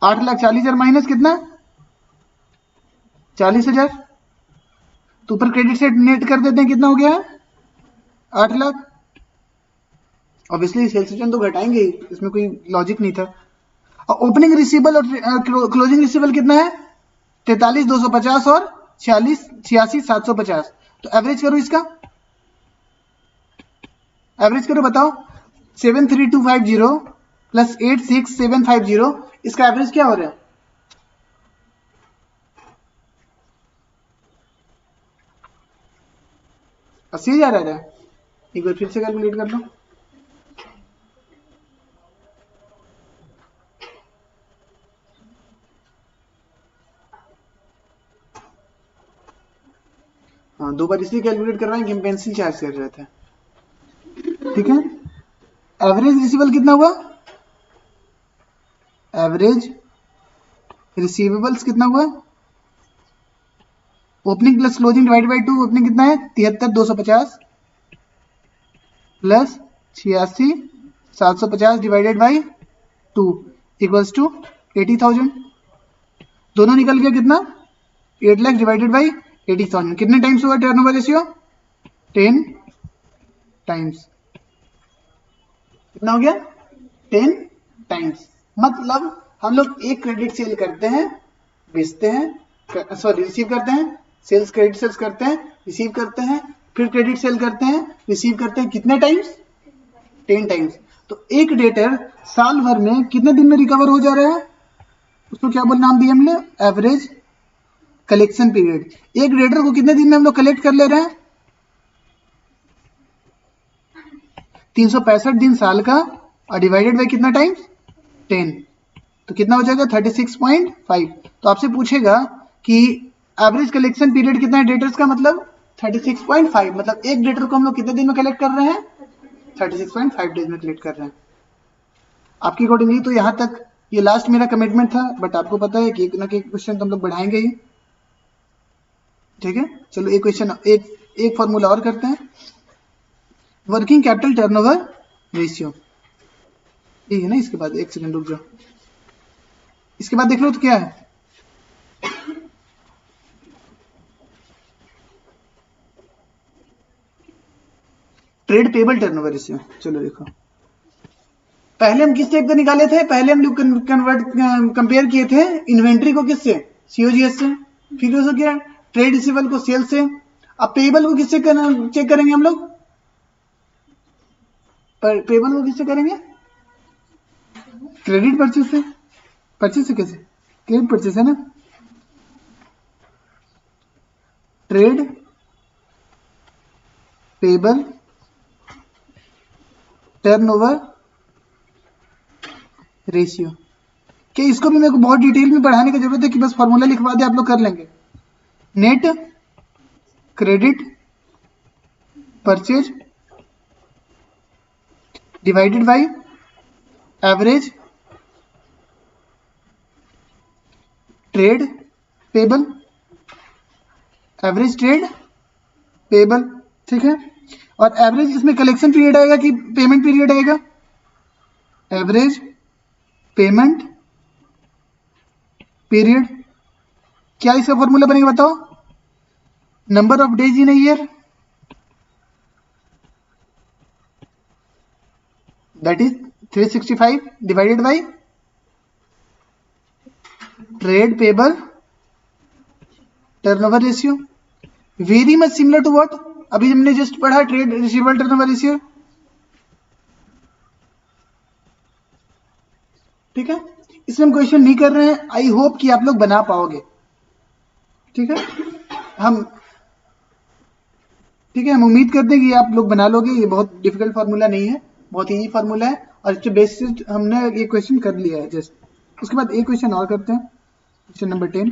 8,40,000 माइनस कितना 40,000, तो ऊपर क्रेडिट से नेट कर देते हैं कितना हो गया 8 लाख। ऑब्वियसली सेल्स रिटर्न तो घटाएंगे ही, इसमें कोई लॉजिक नहीं था। और ओपनिंग रिसीवेबल और क्लोजिंग रिसीवेबल कितना है 43,250 और 86,750। तो एवरेज करो इसका, एवरेज करो बताओ 73250 प्लस 86750, इसका एवरेज क्या हो रहा है 80,000 आ रहा है। एक बार फिर से कैलकुलेट कर लो, हाँ 2 बार इसलिए कैलकुलेट कर रहे हैं कि हम पेंसिल चार्ज कर रहे थे। ठीक है, एवरेज रिसीवेबल कितना हुआ, एवरेज रिसीवेबल्स कितना हुआ, opening plus closing divide by 2, opening कितना है 73,250 plus 86,750 divided by 2 equals to 80,000। दोनों निकल गया कितना 8 लाख डिवाइडेड बाई 80,000, कितने टाइम्स हुआ टर्नओवर रेशियो 10 टाइम्स। कितना हो गया 10 टाइम्स। मतलब हम लोग एक क्रेडिट सेल करते हैं, बेचते हैं, सॉरी रिसीव करते हैं, सेल्स क्रेडिट सेल्स करते हैं, रिसीव करते हैं, फिर क्रेडिट सेल करते हैं, रिसीव करते हैं, कितने टाइम्स 10 टाइम्स। तो एक डेटर साल भर में कितने दिन में रिकवर हो जा रहा है, उसको क्या बोल नाम दिया हमने एवरेज कलेक्शन पीरियड। एक डेटर को कितने दिन में हम लोग कलेक्ट कर ले रहे हैं 365 दिन साल का, और डिवाइडेड बाई कितना टाइम्स 10, तो कितना हो जाएगा 36.5। तो आपसे पूछेगा कि एवरेज कलेक्शन पीरियड कितना है डेटर्स का, मतलब 36.5, मतलब एक डेटर को हम लोग कितने दिन में कलेक्ट कर रहे हैं 36.5 डेज में कलेक्ट कर रहे हैं। आपकी अकॉर्डिंगली तो यहाँ तक ये लास्ट मेरा कमिटमेंट था, बट आपको पता है कि एक ना एक क्वेश्चन तो हम लोग बढ़ाएंगे ही। ठीक है, चलो एक क्वेश्चन एक फॉर्मूला और करते हैं, वर्किंग कैपिटल टर्नओवर रेशियो। ये है ना, इसके बाद एक सेकंड रुक जाओ, इसके बाद देख लो तो क्या है ट्रेड पेबल टर्नओवर रेशियो। चलो देखो, पहले हम किस टाइप का निकाले थे, पहले हम लोग कंपेयर किए थे इन्वेंट्री को किससे सीओजीएस से, फिर उसको क्या ट्रेड रिसीवेबल को सेल से। अब पेबल को किससे चेक करेंगे हम लोग, पेबल को किससे करेंगे क्रेडिट परचेज से। परचेज से कैसे, क्रेडिट परचेज है ना, ट्रेड पेबल टर्नओवर रेशियो। कि इसको भी मेरे को बहुत डिटेल में पढ़ाने की जरूरत है कि बस फॉर्मूला लिखवा दे आप लोग कर लेंगे। Net credit purchase divided by average trade payable, average trade payable, ठीक है। और एवरेज इसमें कलेक्शन पीरियड आएगा कि पेमेंट पीरियड आएगा? Average payment period. क्या इसका फॉर्मूला बनेगा बताओ? Number of days in a year, that is 365 divided by trade payable turnover ratio. Very much similar to what अभी हमने जस्ट पढ़ा, ट्रेड रिसीवेबल टर्नओवर रेशियो, ठीक है। इसमें हम क्वेश्चन नहीं कर रहे हैं, आई होप कि आप लोग बना पाओगे, ठीक है। हम उम्मीद करते हैं कि आप लोग बना लोगे। ये बहुत डिफिकल्ट फार्मूला नहीं है, बहुत इजी फार्मूला है और इसके बेसिस हमने ये क्वेश्चन कर लिया है जस्ट। उसके बाद एक क्वेश्चन और करते हैं, question number 10।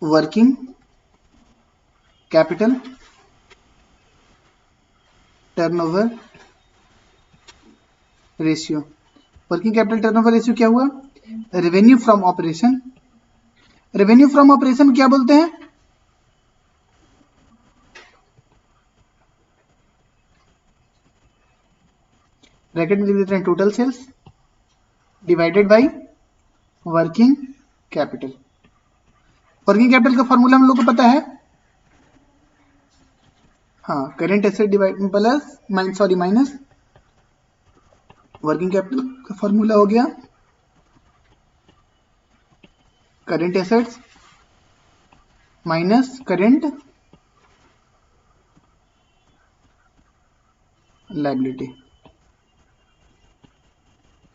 Working capital turnover ratio. Working capital turnover ratio क्या हुआ? Revenue from operation. Revenue from operation क्या बोलते हैं? ब्रैकेट में लिख देते हैं total sales divided by working capital. Working capital का फॉर्मूला हम लोग को पता है, हाँ, current asset divide plus minus working capital का फॉर्मूला हो गया current assets minus current liability,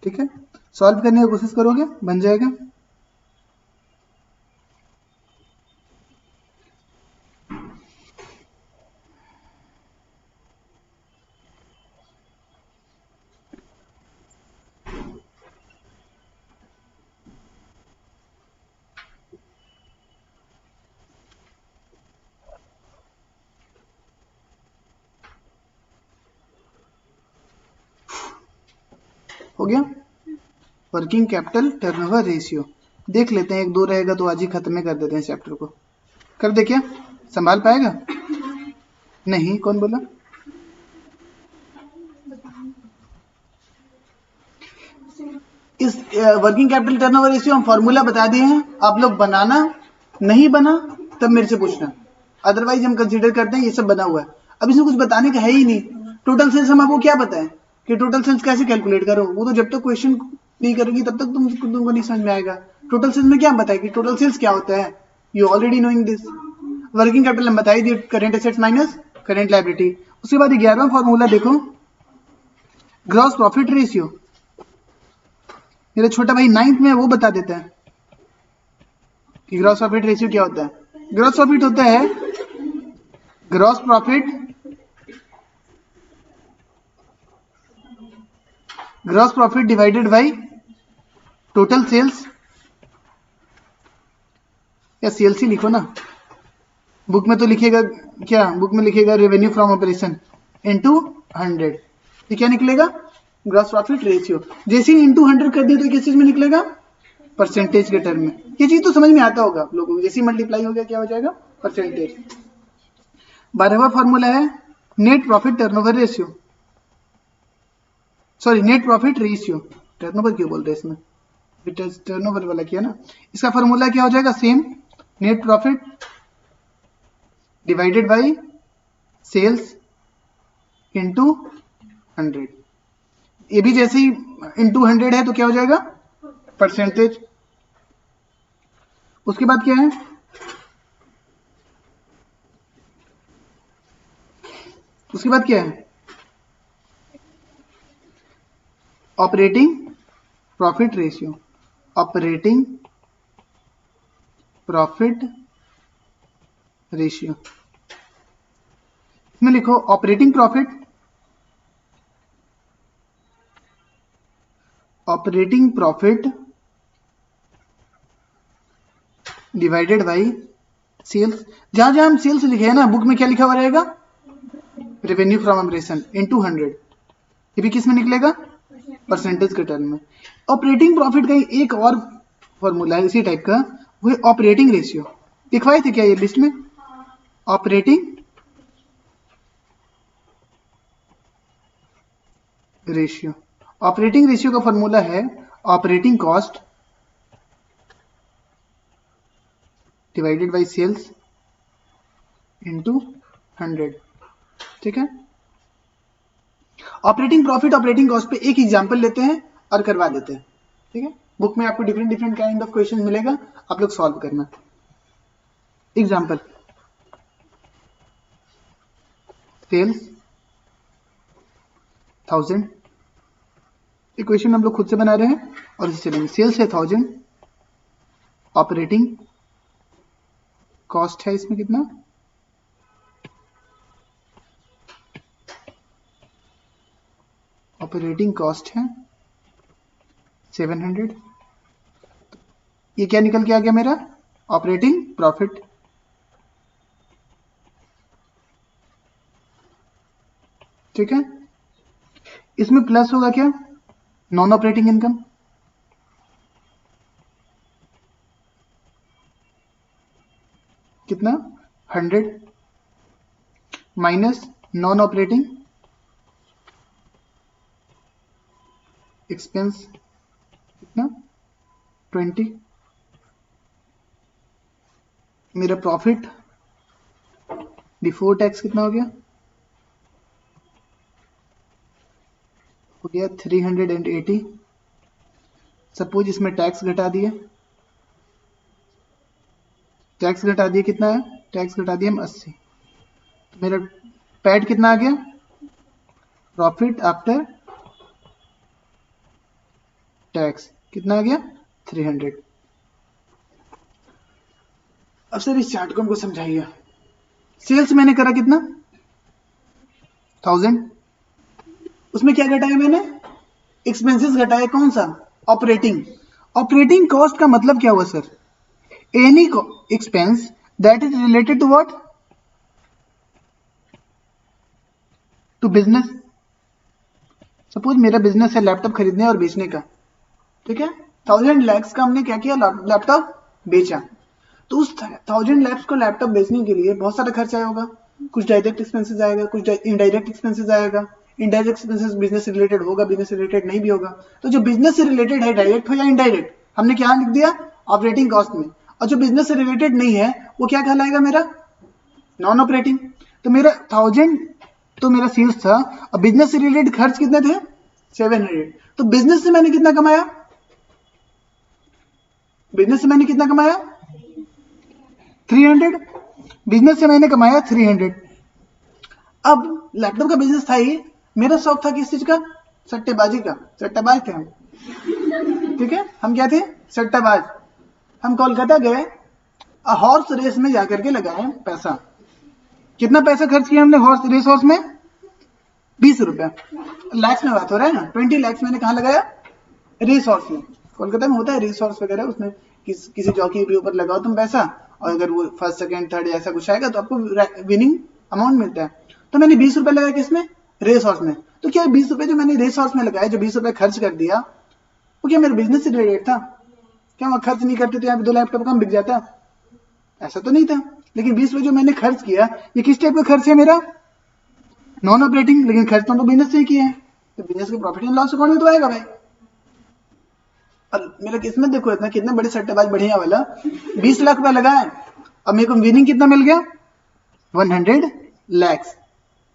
ठीक है। सॉल्व करने की कोशिश करोगे, बन जाएगा। हो गया वर्किंग कैपिटल टर्नओवर रेशियो। देख लेते हैं, एक दो रहेगा तो आज ही खत्म कर देते हैं चैप्टर को। कर दे क्या? संभाल पाएगा? नहीं, कौन बोला? इस वर्किंग कैपिटल टर्नओवर रेशियो हम फॉर्मूला बता दिए हैं, आप लोग बनाना, नहीं बना तब मेरे से पूछना, अदरवाइज हम कंसीडर करते हैं ये सब बना हुआ है। अब इसमें कुछ बताने का है ही नहीं। टोटल सेल्स हम आपको क्या बताएं कि टोटल सेल्स कैसे कैलकुलेट करो, वो तो जब तक क्वेश्चन नहीं करोगी तब तक तुमको नहीं समझ में आएगा। टोटल सेल्स में क्या बताए कि टोटल सेल्स क्या होता है, you already knowing this. Working capital हम बताई दिए, current assets minus current liability. उसके बाद 11वां फॉर्मूला देखो, ग्रॉस प्रॉफिट रेशियो। मेरा छोटा भाई 9th में वो बता देता है कि ग्रॉस प्रॉफिट रेशियो क्या होता है। ग्रॉस प्रॉफिट होता है gross profit divided by total sales, या सीएलसी लिखो ना, बुक में तो लिखेगा क्या, बुक में लिखेगा रेवेन्यू फ्रॉम ऑपरेशन इनटू 100, ये क्या निकलेगा? Gross profit ratio. जैसे ही इनटू 100 कर दिया तो किस चीज में निकलेगा? परसेंटेज के टर्म में। ये चीज तो समझ में आता होगा आप लोगों को, जैसे ही मल्टीप्लाई हो गया क्या हो जाएगा? परसेंटेज। 12वां फॉर्मूला है net profit turnover ratio, sorry net profit ratio, turnover क्यों बोल रहे हैं इसमें, टर्नओवर वाला किया ना। इसका फॉर्मूला क्या हो जाएगा? Same, net profit divided by sales into 100। ये भी जैसे ही इनटू 100 है तो क्या हो जाएगा? परसेंटेज। उसके बाद क्या है? उसके बाद क्या है? Operating profit ratio. Operating profit ratio. इसमें लिखो operating profit divided by sales. जहां जहां हम सेल्स लिखे हैं ना, बुक में क्या लिखा हुआ रहेगा? Revenue from operation into 100। ये भी किस में निकलेगा? परसेंटेज के टर्म में। ऑपरेटिंग प्रॉफिट का एक और फॉर्मूला है इसी टाइप का, वो है ऑपरेटिंग रेशियो। लिखवाए थे क्या ये लिस्ट में? Operating ratio. ऑपरेटिंग रेशियो का फॉर्मूला है operating cost divided by sales into 100। ठीक है। ऑपरेटिंग प्रॉफिट ऑपरेटिंग कॉस्ट पे एक एग्जांपल लेते हैं और करवा देते हैं। ठीक है। बुक में आपको different different kind of question मिलेगा, आप लोग सॉल्व करना। Example, sales 1000। इक्वेशन हम लोग खुद से बना रहे हैं और इसे चलेंगे। सेल्स है 1000, ऑपरेटिंग कॉस्ट है इसमें कितना? ऑपरेटिंग कॉस्ट है 700। ये क्या निकल के आ गया मेरा? Operating profit. ठीक है। इसमें प्लस होगा क्या? Non operating income. कितना? 100 माइनस नॉन ऑपरेटिंग एक्सपेंस कितना? 20। मेरा प्रॉफिट बिफोर टैक्स कितना हो गया? 380। सपोज इसमें टैक्स घटा दिए, कितना है? टैक्स घटा दिए हम 80। तो मेरा पैड कितना आ गया? प्रॉफिट आफ्टर टैक्स कितना आ गया? 300। अब सर इस चार्ट को हमको समझाइए। सेल्स मैंने करा कितना? 1000। उसमें क्या घटाया मैंने? एक्सपेंसेस घटाया। कौन सा? ऑपरेटिंग। ऑपरेटिंग कॉस्ट का मतलब क्या हुआ sir? Any expense that is related to what? To business. Suppose मेरा बिजनेस है लैपटॉप खरीदने और बेचने का। ठीक है। 1000 लैक्स का हमने क्या किया? लैपटॉप बेचा। तो उस 1000 लैक्स को लैपटॉप बेचने के लिए बहुत सारा खर्च आया होगा। कुछ डायरेक्ट एक्सपेंसेस आएगा, कुछ इनडायरेक्ट एक्सपेंसेस आएगा। इनडायरेक्ट एक्सपेंसेस बिजनेस से रिलेटेड होगा, बिजनेस से रिलेटेड नहीं भी होगा। तो जो बिजनेस से रिलेटेड है, डायरेक्ट हो या इनडायरेक्ट, हमने क्या लिख दिया? ऑपरेटिंग कॉस्ट में। और जो बिजनेस से रिलेटेड नहीं है वो क्या कहलाएगा? मेरा नॉन ऑपरेटिंग। तो मेरा 1000 तो मेरा सेल्स था, और बिजनेस से रिलेटेड खर्च कितने थे? 700। तो बिजनेस से मैंने कितना कमाया? 300। बिजनेस से मैंने कमाया 300। अब लैपटॉप का बिजनेस था ही, मेरा शौक था किस चीज का? सट्टेबाजी का। सट्टेबाज थे हम। ठीक है। हम क्या थे? सट्टेबाज। हम कोलकाता गए, हॉर्स रेस में जाकर के लगाए पैसा। कितना पैसा खर्च किया हमने हॉर्स में? 20 रुपया। लैक्स में बात हो रहा है ना। 20 लैक्स मैंने कहाँ लगाया? रेस हॉर्स में। कोलकाता में होता है रेस हॉर्स वगैरह, उसमें किसी जॉकी के ऊपर लगाओ तुम पैसा, और अगर वो फर्स्ट सेकंड थर्ड ऐसा कुछ आएगा तो आपको विनिंग अमाउंट मिलता है। तो मैंने 20 रुपए लगाया किसमें? रेस हॉर्स में। तो क्या 20 रुपए जो मैंने रेस हॉर्स में लगाया, जो 20 रुपए खर्च कर दिया, वो क्या मेरे बिजनेस से रिलेटेड था? क्या वहां खर्च नहीं करते तो यहाँ 2 लैपटॉप कम बिक जाता? ऐसा तो नहीं था। लेकिन 20 रुपए जो मैंने खर्च किया, ये किस टाइप का खर्च है? मेरा नॉन ऑपरेटिंग। लेकिन खर्च तो बिजनेस से ही किया है, तो बिजनेस के प्रॉफिट एंड लॉस अकाउंट में तो आएगा भाई। और मेरा किस्मत देखो, इतना कितना बड़े सट्टेबाज बढ़िया वाला, 20 लाख रुपया लगाए और मेरे को विनिंग कितना मिल गया? 100 लैक्स।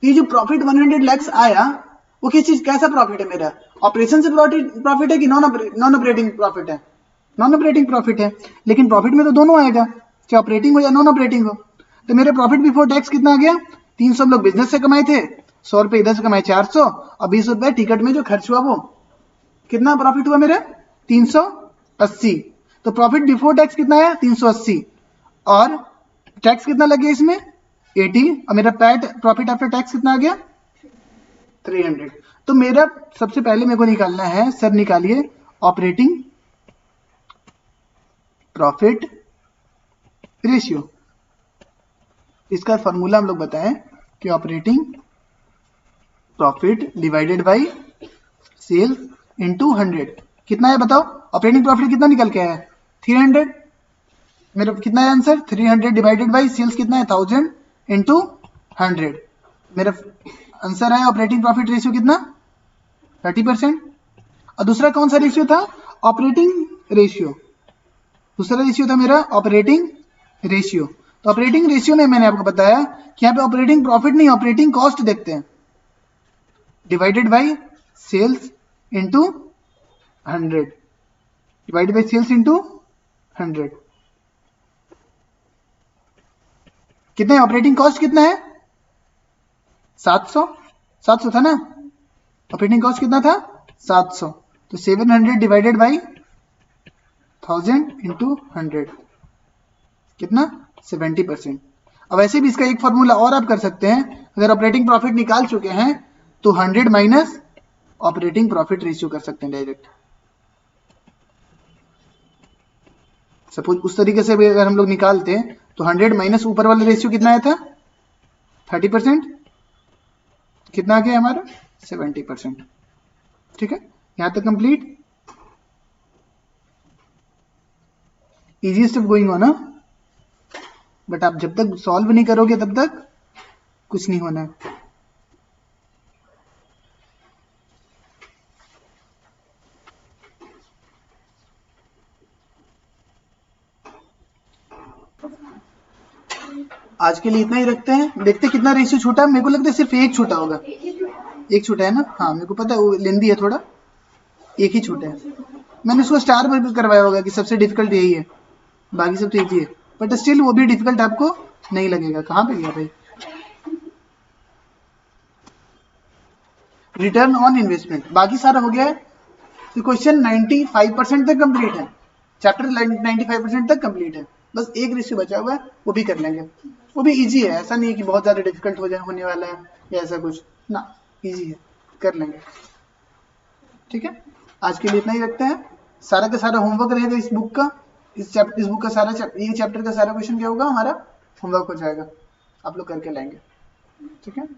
ये जो प्रॉफिट 100 लैक्स आया, वो किस चीज कैसा प्रॉफिट है? मेरा ऑपरेशन से प्रॉफिट है कि नॉन ऑपरेटिंग प्रॉफिट है? नॉन ऑपरेटिंग प्रॉफिट है। लेकिन प्रॉफिट में तो दोनों आएगा, चाहे ऑपरेटिंग हो या नॉन ऑपरेटिंग हो। तो मेरे प्रॉफिट बिफोर टैक्स कितना आ गया? 300 लोग बिजनेस से कमाए थे, 100 रुपए इधर से कमाए 400, और 20 रुपए टिकट में जो खर्च हुआ, वो कितना प्रॉफिट हुआ मेरा? 380। तो प्रॉफिट बिफोर टैक्स कितना है? 380। और टैक्स कितना लग गया इसमें 80 और मेरा पैट प्रॉफिट आफ्टर टैक्स कितना आ गया 300। तो मेरा सबसे पहले मेरे को निकालना है, सर निकालिए ऑपरेटिंग प्रॉफिट रेशियो। इसका फॉर्मूला हम लोग बताएं कि operating profit divided by sales into 100 कितना है बताओ। ऑपरेटिंग प्रॉफिट कितना निकल के आया 300, मेरा कितना है आंसर 300 डिवाइडेड बाय सेल्स कितना है 1000 इनटू 100। मेरा आंसर है ऑपरेटिंग प्रॉफिट रेशियो कितना 30%। और दूसरा कौन सा रेशियो था ऑपरेटिंग रेशियो, दूसरा रेशियो था मेरा ऑपरेटिंग रेशियो। तो ऑपरेटिंग रेशियो में मैंने आपको बताया कि यहाँ पे ऑपरेटिंग प्रॉफिट नहीं ऑपरेटिंग कॉस्ट देखते हैं, divided by sales into 100, divided by sales into 100। कितना है ऑपरेटिंग कॉस्ट कितना है 700 था ना, ऑपरेटिंग कॉस्ट कितना था 700, तो 700 डिवाइडेड बाय 1000 इंटू 100 कितना 70%। अब वैसे भी इसका एक फॉर्मूला और आप कर सकते हैं, अगर ऑपरेटिंग प्रॉफिट निकाल चुके हैं तो 100 माइनस ऑपरेटिंग प्रॉफिट रेशियो कर सकते हैं डायरेक्ट। सपोज उस तरीके से भी अगर हम लोग निकालते हैं तो 100 माइनस ऊपर वाला रेशियो कितना आया था 30%, कितना आ गया हमारा 70%। ठीक है, यहां तक complete. Easy step going on, but आप जब तक सॉल्व नहीं करोगे तब तक कुछ नहीं होना है। आज के लिए इतना ही रखते हैं, देखते हैं कितना रेशियो छूटा है। मेरे को लगता है सिर्फ एक छूटा होगा, एक छूटा है ना, हाँ मेरे को पता है वो लेंदी है थोड़ा, एक ही छूटा है। मैंने उसको स्टार में भी करवाया होगा कि सबसे डिफिकल्ट यही है, बाकी सब तो इजी है, बट स्टिल वो भी डिफिकल्ट आपको नहीं लगेगा। कहाँ पे गया भाई रिटर्न ऑन इन्वेस्टमेंट, बाकी सारा हो गया है। तो क्वेश्चन 95% तक कंप्लीट है, चैप्टर 95% तक कंप्लीट है, बस एक रेशियो बचा हुआ है वो भी कर लेंगे। वो भी इजी है, ऐसा नहीं है कि बहुत ज़्यादा डिफिकल्ट होने वाला है या ऐसा कुछ ना, इजी है, कर लेंगे। ठीक है, आज के लिए इतना ही रखते हैं। सारा का सारा होमवर्क रहेगा इस बुक का, इस बुक का सारा ये चैप्टर का सारा क्वेश्चन क्या होगा हमारा होमवर्क हो जाएगा, आप लोग करके लाएंगे। ठीक है।